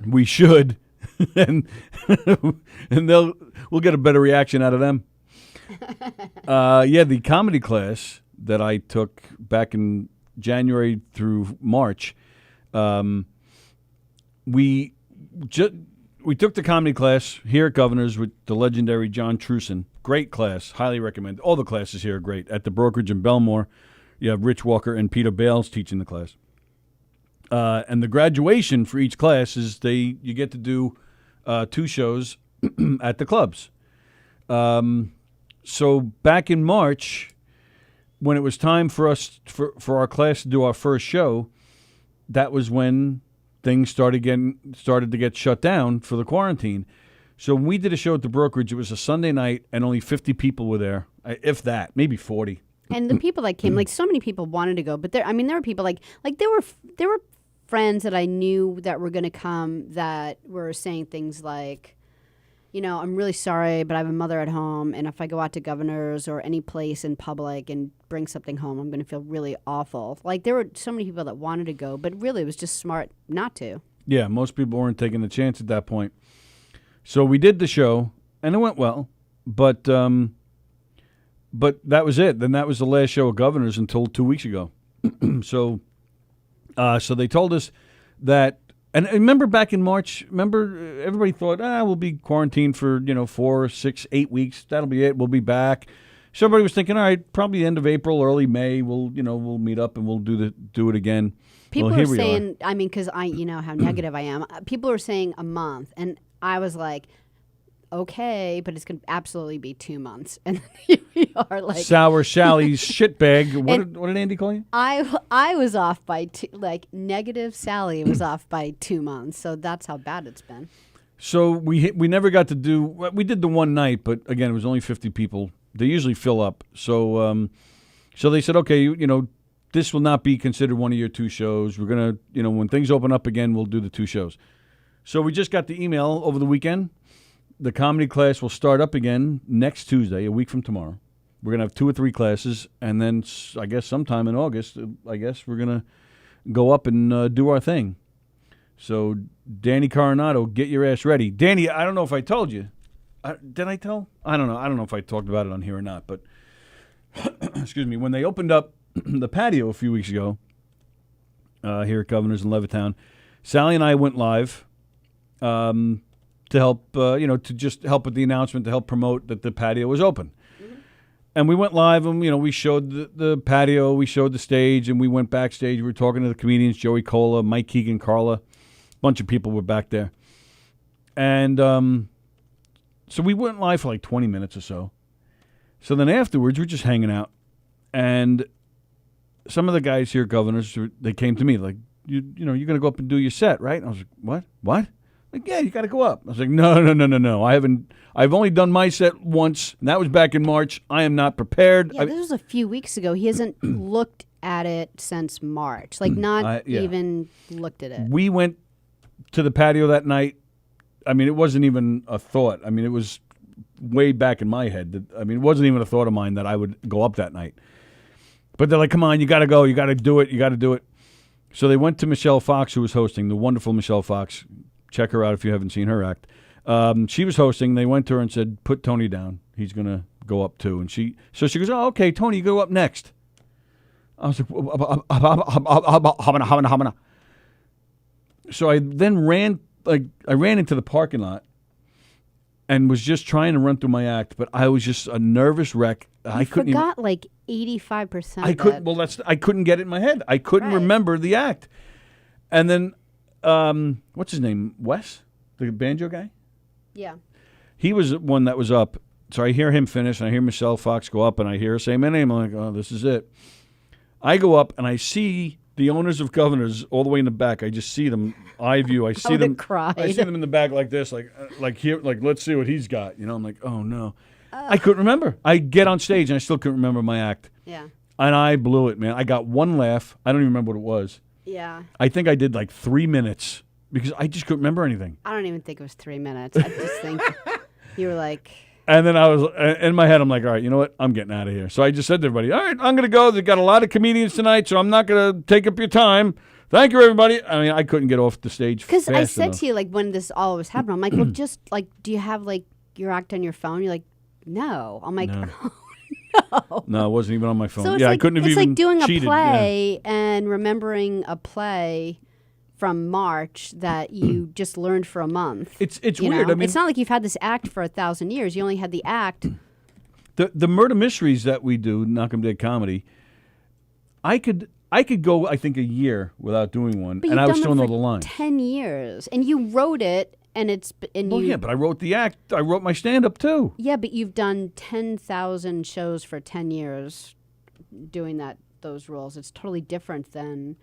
We should. and we'll get a better reaction out of them. The comedy class that I took back in January through March, we took the comedy class here at Governor's with the legendary John Truson. Great class, highly recommend. All the classes here are great. At the brokerage in Belmore, you have Rich Walker and Peter Bales teaching the class. And the graduation for each class is you get to do 2 shows at the clubs. So back in March, when it was time for us for our class to do our first show, that was when things started to get shut down for the quarantine. So when we did a show at the brokerage, it was a Sunday night, and only 50 people were there, if that, maybe 40.
And the people that came, like so many people wanted to go, but there were people like there were friends that I knew that were going to come that were saying things like, I'm really sorry, but I have a mother at home, and if I go out to Governor's or any place in public and bring something home, I'm going to feel really awful. Like there were so many people that wanted to go, but really it was just smart not to.
Yeah, most people weren't taking the chance at that point. So we did the show, and it went well, but that was it. Then that was the last show of Governor's until 2 weeks ago. So they told us that And remember back in March, everybody thought, we'll be quarantined for, 4, 6, 8 weeks. That'll be it. We'll be back. So everybody was thinking, all right, probably end of April, early May, we'll meet up and we'll do it again.
People
well,
are
here
saying, I mean, because you know how negative I am. People are saying a month, and I was like, okay, but it's going to absolutely be 2 months. And here we are like...
Sour Sally's shitbag. What did Andy call you?
I was off by negative Sallie was off by 2 months. So that's how bad it's been.
So we never got to do... We did the one night, but again, it was only 50 people. They usually fill up. So so they said, okay, this will not be considered one of your 2 shows. We're going to, when things open up again, we'll do the 2 shows. So we just got the email over the weekend. The comedy class will start up again next Tuesday, a week from tomorrow. We're going to have 2 or 3 classes, and then I guess sometime in August, we're going to go up and do our thing. So, Danny Coronado, get your ass ready. Danny, I don't know if I told you. Did I tell? I don't know. I don't know if I talked about it on here or not, but excuse me. When they opened up the patio a few weeks ago here at Governor's in Levittown, Sallie and I went live. To help, to just help with the announcement, to help promote that the patio was open. Mm-hmm. And we went live, and, we showed the patio, we showed the stage, and we went backstage. We were talking to the comedians, Joey Cola, Mike Keegan, Carla. A bunch of people were back there. And so we went live for like 20 minutes or so. So then afterwards, we're just hanging out. And some of the guys here, Governors, they came to me like, you're going to go up and do your set, right? And I was like, what? Like, yeah, you got to go up. I was like, no. I've only done my set once, and that was back in March. I am not prepared.
Yeah, this was a few weeks ago. He hasn't looked at it since March. Like, even looked at it.
We went to the patio that night. I mean, it wasn't even a thought. I mean, it was way back in my head. It wasn't even a thought of mine that I would go up that night. But they're like, come on, you got to go. You got to do it. You got to do it. So they went to Michelle Fox, who was hosting, the wonderful Michelle Fox. Check her out if you haven't seen her act. She was hosting. They went to her and said, put Tony down. He's going to go up too. And she goes, oh, okay, Tony, you go up next. I was like, so I then ran into the parking lot and was just trying to run through my act, but I was just a nervous wreck. I couldn't
forgot like 85%.
I couldn't. Well, I couldn't get it in my head. I couldn't remember the act. And then what's his name? Wes, the banjo guy?
Yeah.
He was one that was up. So I hear him finish, and I hear Michelle Fox go up, and I hear her say my name. I'm like, oh, this is it. I go up, and I see the owners of Governors all the way in the back. I just see them, eye view. I see them. I see them in the back like this, like here, like let's see what he's got. I'm like, oh no. I couldn't remember. I get on stage, and I still couldn't remember my act.
Yeah.
And I blew it, man. I got one laugh. I don't even remember what it was.
Yeah.
I think I did like 3 minutes because I just couldn't remember anything.
I don't even think it was 3 minutes. I just think you were like...
And then I was, in my head, I'm like, all right, you know what? I'm getting out of here. So I just said to everybody, all right, I'm going to go. They've got a lot of comedians tonight, so I'm not going to take up your time. Thank you, everybody. I mean, I couldn't get off the stage fast
Because I said
enough.
to you, like, when this all was happening, I'm like, well, just, like, do you have, like, your act on your phone? You're like, no. I'm like,
No.
oh, no.
No, it wasn't even on my phone.
So it's
I
like,
couldn't have
it's
even
like doing
cheated.
a play and remembering a play from March that you just learned for a month.
It's
you
weird.
know?
I mean,
it's not like you've had this act for 1,000 years. You only had the act.
The murder mysteries that we do, Knockem Dead Comedy, I could go, I think, a year without doing one,
But
and I would
you've
still
done
know
it
the
for
lines.
10 years. And you wrote it, and it's... And
Well,
you,
yeah, but I wrote the act. I wrote my stand-up, too.
Yeah, but you've done 10,000 shows for 10 years doing those roles. It's totally different than,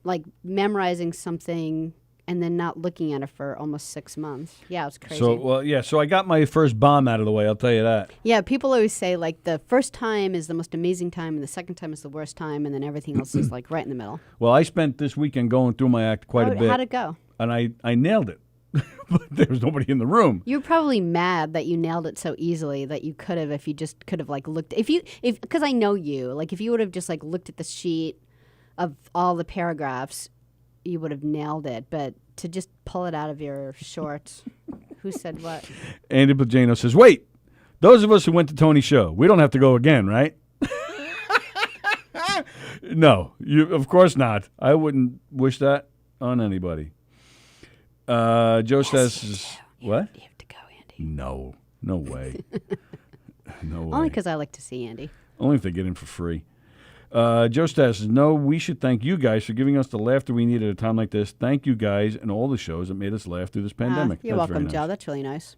like, memorizing something and then not looking at it for almost 6 months. Yeah, it's crazy.
So I got my first bomb out of the way, I'll tell you that.
Yeah, people always say, like, the first time is the most amazing time, and the second time is the worst time, and then everything else is, like, right in the middle.
Well, I spent this weekend going through my act quite a bit.
How'd it go?
And I nailed it. But there was nobody in the room.
You were probably mad that you nailed it so easily that you could have, if you just could have, like, looked, because I know you, like, if you would have just, like, looked at the sheet of all the paragraphs, you would have nailed it. But to just pull it out of your shorts, who said what?
Andy Bajano says, wait, those of us who went to Tony's show, we don't have to go again, right? No, of course not. I wouldn't wish that on anybody. Joe says, what?
You have to go, Andy.
No way. No way.
Only because I like to see Andy.
Only if they get in for free. Joe says, no, we should thank you guys for giving us the laughter we need at a time like this. Thank you guys and all the shows that made us laugh through this pandemic.
You're
That's very
welcome,
nice.
Joe. That's really nice.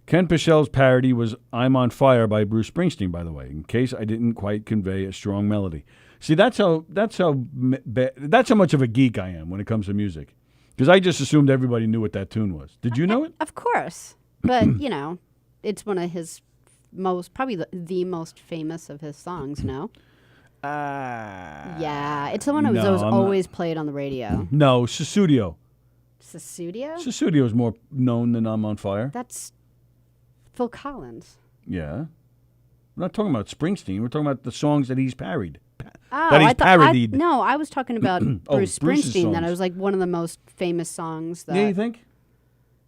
Ken Pichel's parody was I'm on Fire by Bruce Springsteen, by the way, in case I didn't quite convey a strong melody. See, that's how much of a geek I am when it comes to music. Because I just assumed everybody knew what that tune was. Did you know it?
Of course. But, it's one of his probably the most famous of his songs, no? Yeah, it's the one that was always played on the radio.
No, Sussudio.
Sussudio?
Sussudio is more known than I'm on Fire.
That's Phil Collins.
Yeah. We're not talking about Springsteen. We're talking about the songs that he's parodied.
Oh,
That he's parodied.
No, I was talking about Bruce
Bruce's
Springsteen. That
songs.
it was like one of the most famous songs. That
Yeah, you think?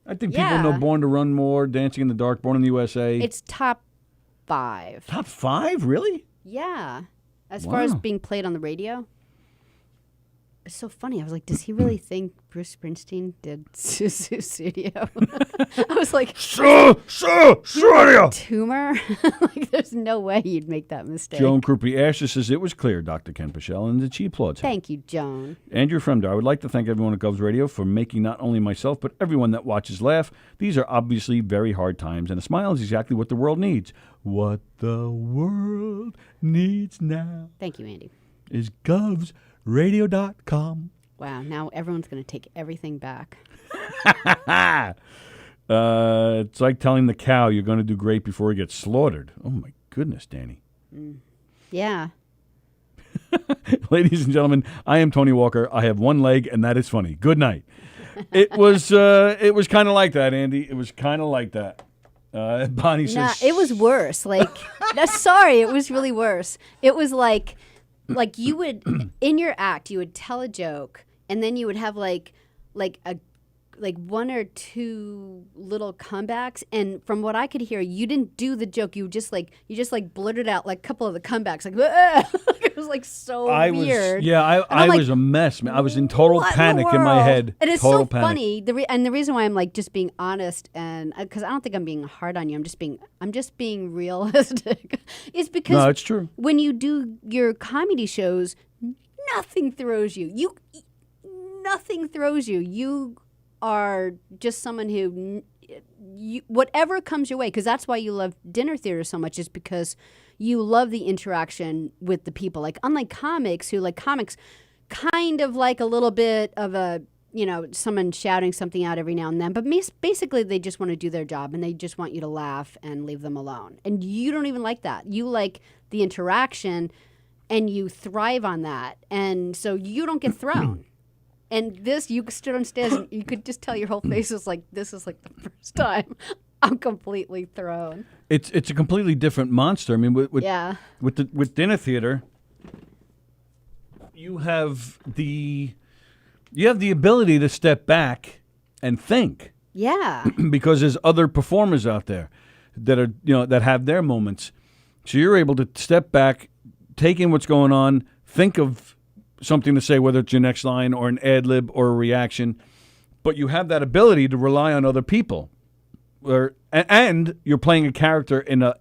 I think people
Yeah.
know Born to Run More, Dancing in the Dark, Born in the USA.
It's top 5.
Top 5? Really?
Yeah. As far as
Wow.
being played on the radio. It's so funny. I was like, does he really think Bruce Springsteen did Studio? I was like,
Sussudio!
tumor? Like, there's no way you'd make that mistake.
Joan Kruppe Asher says it was clear, Dr. Ken Pichel, and that she applauds him.
Thank you, Joan.
Andrew Fremder, I would like to thank everyone at Govs Radio for making not only myself, but everyone that watches laugh. These are obviously very hard times, and a smile is exactly what the world needs. What the world needs now
Thank you, Andy.
is govsradio.com.
Wow, now everyone's going to take everything back.
It's like telling the cow you're going to do great before it gets slaughtered. Oh, my goodness, Danny.
Yeah.
Ladies and gentlemen, I am Tony Walker. I have one leg, and that is funny. Good night. It was kind of like that, Andy. It was kind of like that. Bonnie
Nah,
says...
it was worse. Like, sorry, it was really worse. It was like you would, in your act, you would tell a joke, and then you would have like one or two little comebacks, and from what I could hear, you didn't do the joke. You just blurted out like a couple of the comebacks, like it was like so weird.
I was a mess, man. I was in total
What
panic
the
in my
world?
head.
And it's
total
so
panic.
funny. The reason why I'm like just being honest, and because I don't think I'm being hard on you. I'm just being realistic. Is because
No, it's true.
when you do your comedy shows, nothing throws you. Nothing throws you. You are just someone who, whatever comes your way, because that's why you love dinner theater so much, is because you love the interaction with the people. Like, unlike comics, who like comics kind of like a little bit of a, someone shouting something out every now and then, but basically they just want to do their job and they just want you to laugh and leave them alone. And you don't even like that. You like the interaction and you thrive on that. And so you don't get thrown. And this, you stood on stage and you could just tell your whole face was like, this is like the first time I'm completely thrown.
It's a completely different monster. I mean, with dinner theater, you have the ability to step back and think.
Yeah.
Because there's other performers out there that are that have their moments. So you're able to step back, take in what's going on, think of something to say, whether it's your next line or an ad lib or a reaction, but you have that ability to rely on other people. And you're playing a character in a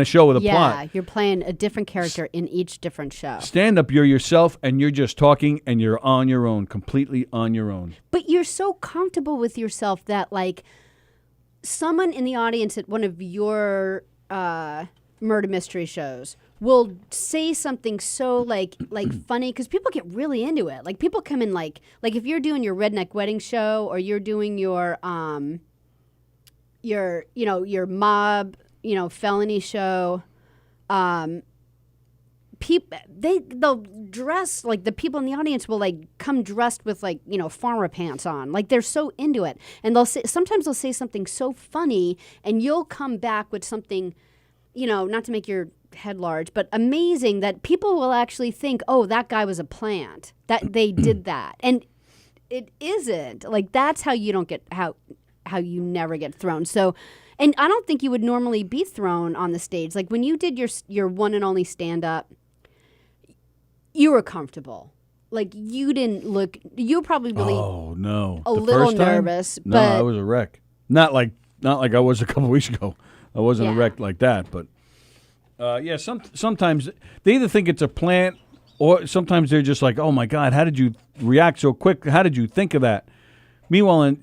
show with a plot.
Yeah, you're playing a different character in each different show.
Stand up, you're yourself, and you're just talking, and you're on your own, completely on your own.
But you're so comfortable with yourself that, like, someone in the audience at one of your murder mystery shows will say something so like funny, because people get really into it. Like, people come in like if you're doing your redneck wedding show, or you're doing your mob felony show, they'll dress like, the people in the audience will like come dressed with like farmer pants on, like they're so into it, and sometimes they'll say something so funny, and you'll come back with something, not to make your head large, but amazing, that people will actually think, oh, that guy was a plant, that they did that. And it isn't. Like, that's how you don't get, how you never get thrown. So, and I don't think you would normally be thrown on the stage. Like, when you did your one and only stand-up, you were comfortable. like you didn't look. You were probably really
Oh no!
a
The
little
first time?
nervous,
No,
but
I was a wreck. Not like I was a couple weeks ago. I wasn't a
Yeah.
wreck like that, but yeah. Sometimes they either think it's a plant, or sometimes they're just like, "Oh my God, how did you react so quick? How did you think of that?" Meanwhile,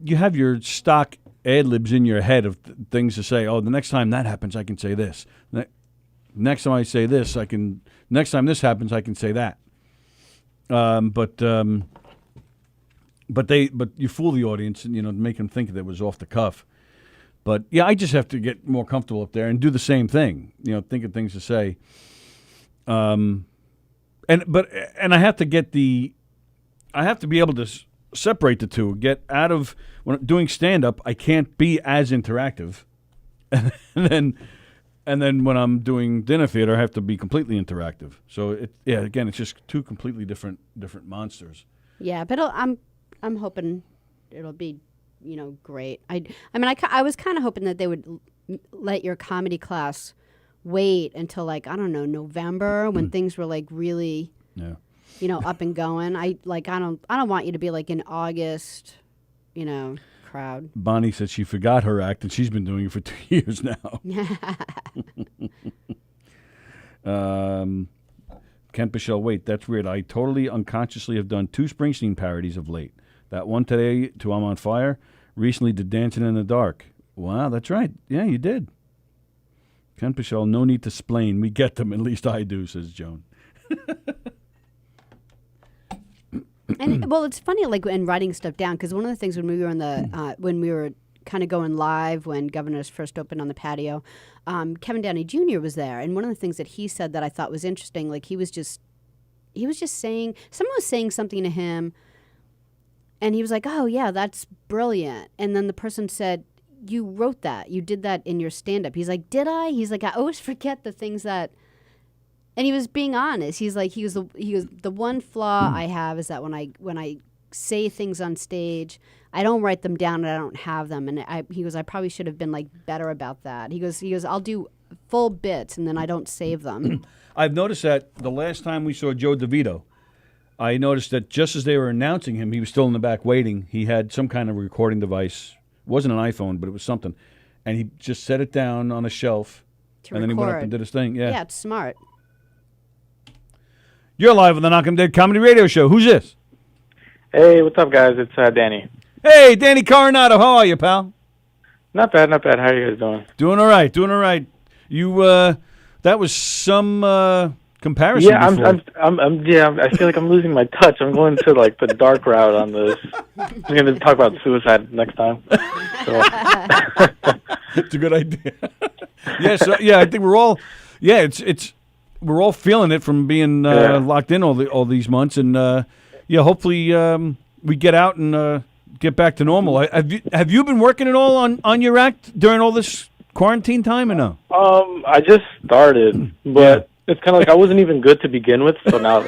you have your stock ad libs in your head of things to say. Oh, the next time that happens, I can say this. Next time I say this, I can. Next time this happens, I can say that. But you fool the audience and make them think that it was off the cuff. But yeah, I just have to get more comfortable up there and do the same thing. Think of things to say. And I have to I have to be able to separate the two. Get out of when I'm doing stand up, I can't be as interactive, and then when I'm doing dinner theater, I have to be completely interactive. So again, it's just two completely different monsters.
yeah. But I'm hoping it'll be great. I was kind of hoping that they would let your comedy class wait until I don't know, November when things were really up and going. I don't want you to be in August, crowd.
Bonnie said she forgot her act, and she's been doing it for 2 years now. Kent Bichelle, wait, that's weird. I totally unconsciously have done 2 Springsteen parodies of late. That one today to I'm on Fire. Recently did Dancing in the Dark. Wow, that's right. Yeah, you did. Kent Bichelle, no need to splain. We get them. At least I do, says Joan.
And it's funny, in writing stuff down, because one of the things when we were in the when we were kind of going live when Governors first opened on the patio, Kevin Downey Jr. was there, and one of the things that he said that I thought was interesting, he was just saying, someone was saying something to him, and he was like, "Oh yeah, that's brilliant," and then the person said, "You wrote that, you did that in your stand-up." He's like, "Did I?" He's like, "I always forget the things that." And he was being honest. He's like, he was the one flaw I have is that when I say things on stage, I don't write them down and I don't have them. And he goes, I probably should have been better about that. He goes, I'll do full bits and then I don't save them.
I've noticed that the last time we saw Joe DeVito, I noticed that just as they were announcing him, he was still in the back waiting. He had some kind of recording device. It wasn't an iPhone, but it was something. And he just set it down on a shelf.
To
and then he went up and did his thing. Yeah,
it's smart.
You're live on the Knockem Dead Comedy Radio Show. Who's this?
Hey, what's up, guys? It's Danny.
Hey, Danny Coronado. How are you, pal?
Not bad, not bad. How are you guys doing?
Doing all right, doing all right. You, that was some comparison.
Yeah,
before.
I feel like I'm losing my touch. I'm going to the dark route on this. I'm going to talk about suicide next time. So.
It's a good idea. Yeah, I think we're all. Yeah, we're all feeling it from being locked in all these months, and hopefully we get out and get back to normal. Have you been working at all on your act during all this quarantine time, or no?
I just started, but it's kind of I wasn't even good to begin with, so now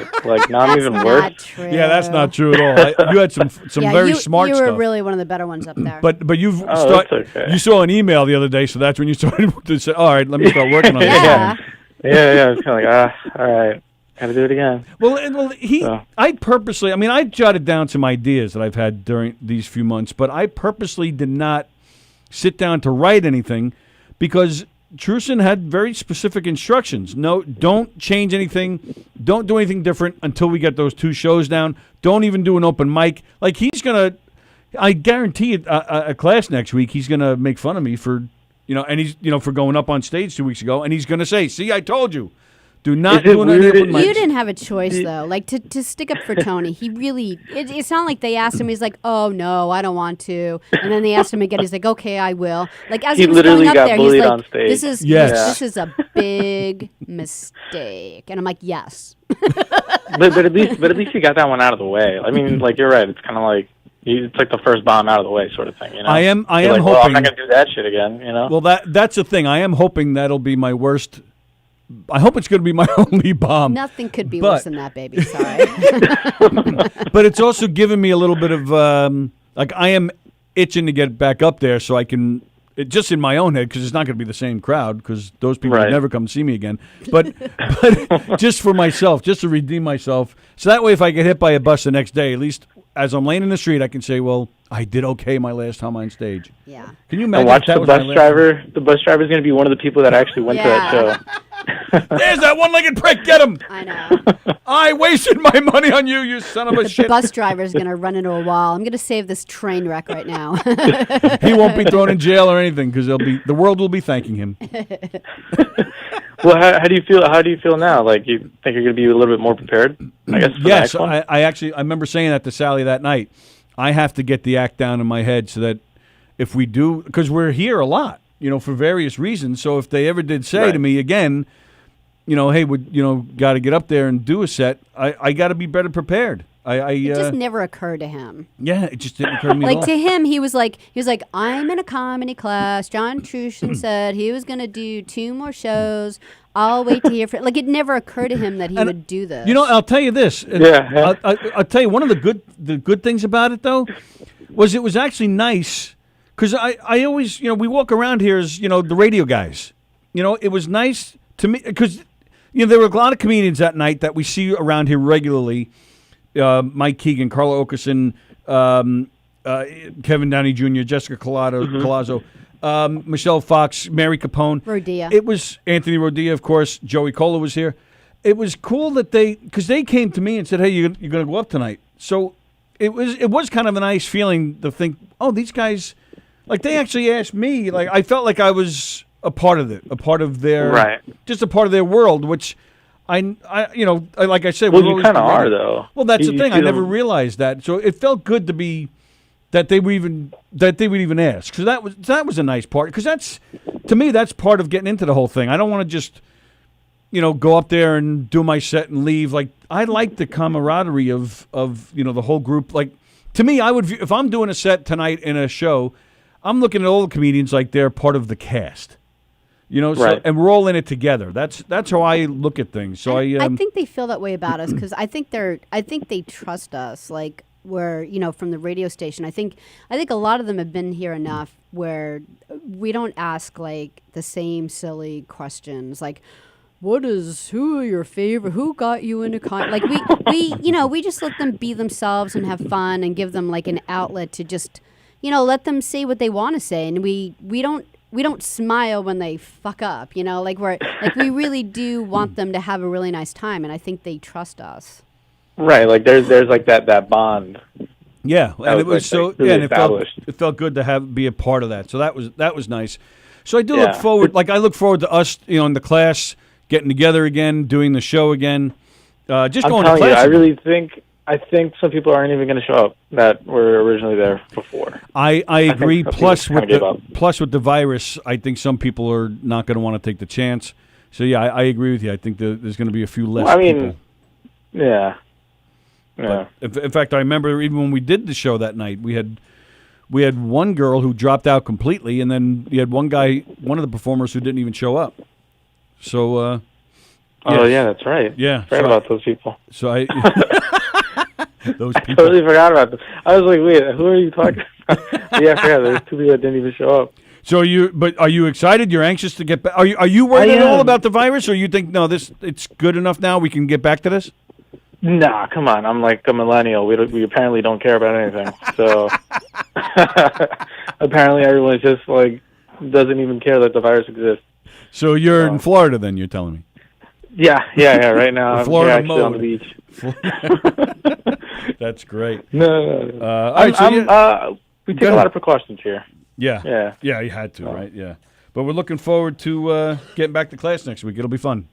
now I'm even worse.
True.
Yeah, that's not true at all. You had some very smart stuff.
You were really one of the better ones up there.
But you've
okay.
You saw an email the other day, so that's when you started to say, all right, let me start working on this.
Yeah, it's kind of all right, gotta do it again.
I purposely, I jotted down some ideas that I've had during these few months, but I purposely did not sit down to write anything because Truson had very specific instructions. No, don't change anything. Don't do anything different until we get those 2 shows down. Don't even do an open mic. He's going to, I guarantee it, a class next week, he's going to make fun of me for, and he's, for going up on stage 2 weeks ago, and he's going to say, see, I told you. Do not do an open mic.
You didn't have a choice, though. To stick up for Tony, he really, it's not like they asked him, he's like, oh, no, I don't want to. And then they asked him again, he's like, okay, I will. As he was going up there, he's like, this is a big mistake. And I'm like, yes.
but at least you got that one out of the way. You're right. It's kind of it's the first bomb out of the way sort of thing,
I am hoping.
Well, I'm not going to do that shit again,
Well, that's the thing. I am hoping that'll be my worst. I hope it's going to be my only bomb.
Nothing could be worse than that, baby. Sorry.
But it's also given me a little bit of I am itching to get back up there so I can just in my own head, because it's not going to be the same crowd, because those people
Right.
would never come see me again. But just for myself, just to redeem myself. So that way, if I get hit by a bus the next day, at least as I'm laying in the street, I can say, well, I did okay my last time on stage.
Yeah.
Can you
And
imagine
watch
if that
the
was my
bus
last
driver. The bus driver is going to be one of the people that actually went to that show.
There's that one-legged prick. Get him.
I know.
I wasted my money on you, you son of a
The
shit.
bus driver's going to run into a wall. I'm going to save this train wreck right now.
He won't be thrown in jail or anything, because the world will be thanking him.
Well, how do you feel? How do you feel now? Like, you think you're going to be a little bit more prepared? I guess. For the
Yes,
next one?
I remember saying that to Sallie that night. I have to get the act down in my head so that if we do, because we're here a lot, for various reasons. So if they ever did say to me again, hey, got to get up there and do a set, I got to be better prepared.
It just never occurred to him.
Yeah, it just didn't occur to me at all.
Like to him, he was like, I'm in a comedy class. John Trushin said he was going to do 2 more shows. I'll wait to hear from. Like, it never occurred to him that he would do this.
I'll tell you this.
Yeah.
I'll tell you one of the good things about it though was it was actually nice because I always we walk around here as the radio guys. It was nice to me because there were a lot of comedians that night that we see around here regularly. Mike Keegan, Carla Okerson, Kevin Downey Jr., Jessica Colazzo, Michelle Fox, Mary Capone.
Rodea.
It was Anthony Rodea, of course. Joey Cola was here. It was cool that because they came to me and said, hey, you're going to go up tonight. So it was kind of a nice feeling to think, oh, these guys, like they actually asked me. Like I felt like I was a part of it, a part of their, just a part of their world, which I like I said,
well, you kind of are though.
Well, that's the thing. I never
them.
realized that. So it felt good to be that they would even ask. So that was a nice part because that's to me that's part of getting into the whole thing. I don't want to just go up there and do my set and leave. Like I like the camaraderie of the whole group. Like to me, I would if I'm doing a set tonight in a show, I'm looking at all the comedians like they're part of the cast. So, and we're all in it together. That's how I look at things. So
I think they feel that way about us because I think they trust us. Like we're from the radio station. I think a lot of them have been here enough where we don't ask like the same silly questions like. Who are your favorite? Who got you into like we just let them be themselves and have fun and give them like an outlet to just let them say what they want to say and we don't smile when they fuck up like we really do want them to have a really nice time and I think they trust us.
Right, like there's like that bond.
Yeah, and it was
really
and
established.
it felt good to be a part of that. So that was nice. So I do look forward. Like I look forward to us, in the class getting together again, doing the show again. Just
I'm
going to
telling
class.
I really think some people aren't even going to show up that were originally there before.
I agree. Plus with
the
the virus, I think some people are not going to want to take the chance. So yeah, I agree with you. I think there's going to be a few less people.
Yeah.
But in fact, I remember even when we did the show that night, we had one girl who dropped out completely, and then you had one of the performers who didn't even show up. So.
Oh yeah, that's right.
Yeah,
forgot about those people.
So those people.
I totally forgot about them. I was like, wait, who are you talking about? Yeah, I forgot. There's 2 people that didn't even show up.
So are you excited? You're anxious to get back? Are you worried at all about the virus, or you think no, it's good enough now? We can get back to this.
Nah, come on. I'm like a millennial. We apparently don't care about anything. So apparently everyone just like doesn't even care that the virus exists.
So you're in Florida then, you're telling me?
Yeah. Right now I'm
Florida
actually on the beach.
That's great.
No.
All right,
we take a lot of precautions here.
Yeah. You had to, right? Yeah. But we're looking forward to getting back to class next week. It'll be fun.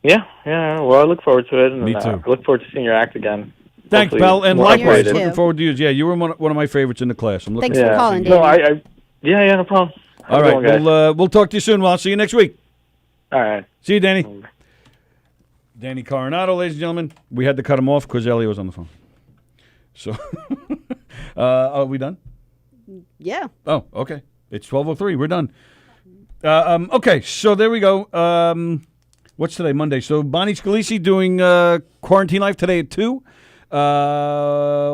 Yeah. Well, I look forward to it. And,
Me too.
I look forward to seeing your act again.
Thanks,
Hopefully
pal. And
more
likewise,
upgraded.
looking forward to you. Yeah, you were one of my favorites in the class. I'm looking
Thanks for calling, Danny.
No, yeah, no problem.
All right, we'll talk to you soon. Well, I'll see you next week.
All right.
See you, Danny. Danny Coronado, ladies and gentlemen. We had to cut him off because Ellie was on the phone. So, are we done?
Yeah.
Oh, okay. It's 12:03. We're done. Okay, so there we go. What's today? Monday. So Bonnie Scalisi doing Quarantine Life today at 2.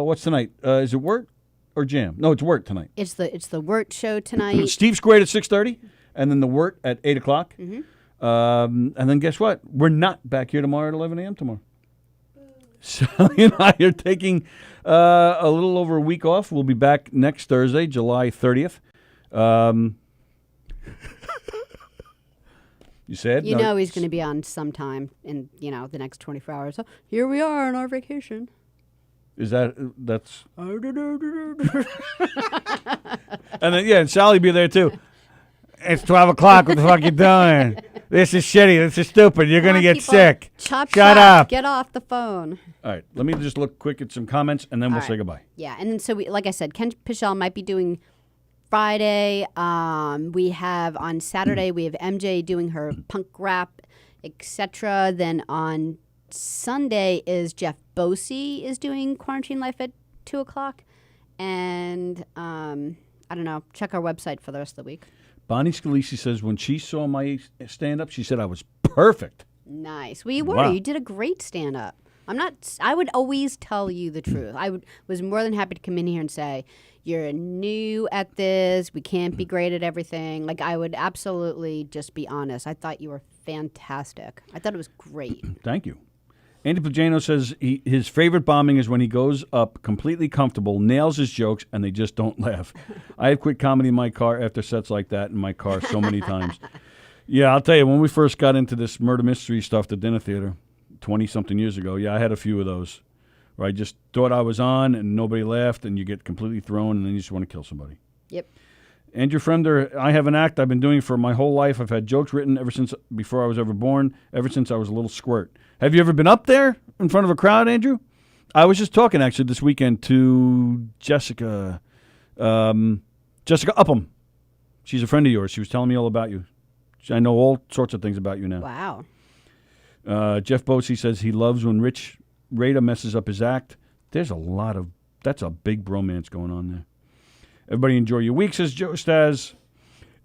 What's tonight? Is it work? or Jam? No, it's Wirt tonight.
It's the Wirt show tonight.
Steve's Great at 6:30, and then the Wirt at 8 o'clock. And then guess what? We're not back here tomorrow at 11 a.m. tomorrow. Sallie and I are taking a little over a week off. We'll be back next Thursday, July 30th. You said?
You know he's going to be on sometime in, the next 24 hours. So here we are on our vacation.
Is that's... And then, and Sallie be there, too. It's 12 o'clock. What the fuck you doing? This is shitty. This is stupid. You're going to get sick.
Shut
up.
Get off the phone.
All right. Let me just look quick at some comments, and then we'll say goodbye.
Yeah, and then so like I said, Ken Pichel might be doing Friday. We have on Saturday, we have MJ doing her punk rap, etc. Then on Sunday is Jeff Bosey is doing Quarantine Life at 2 o'clock. And I don't know. Check our website for the rest of the week.
Bonnie Scalisi says when she saw my stand-up, she said I was perfect.
Nice. Well, you were.
Wow.
You did a great stand-up. I would always tell you the truth. Was more than happy to come in here and say, you're new at this. We can't be great at everything. Like, I would absolutely just be honest. I thought you were fantastic. I thought it was great.
Thank you. Andy Pagano says his favorite bombing is when he goes up completely comfortable, nails his jokes, and they just don't laugh. I have quit comedy in my car after sets like that in my car so many times. Yeah, I'll tell you, when we first got into this murder mystery stuff, the dinner theater, 20-something years ago, I had a few of those where I just thought I was on and nobody laughed, and you get completely thrown, and then you just want to kill somebody.
Yep.
Andrew Fremder, I have an act I've been doing for my whole life. I've had jokes written ever since before I was ever born, ever since I was a little squirt. Have you ever been up there in front of a crowd, Andrew? I was just talking, actually, this weekend to Jessica Upham. She's a friend of yours. She was telling me all about you. I know all sorts of things about you now.
Wow.
Jeff Bosey says he loves when Rich Rada messes up his act. That's a big bromance going on there. Everybody enjoy your week, says Joe Staz.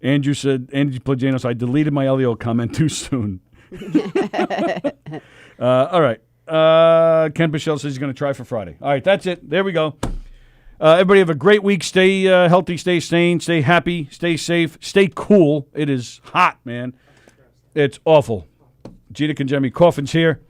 Andy Plagianos, I deleted my Elio comment too soon. All right. Ken Pichel says he's going to try for Friday. All right, that's it. There we go. Everybody have a great week. Stay healthy, stay sane, stay happy, stay safe, stay cool. It is hot, man. It's awful. Gita Conjemi Coffin's here.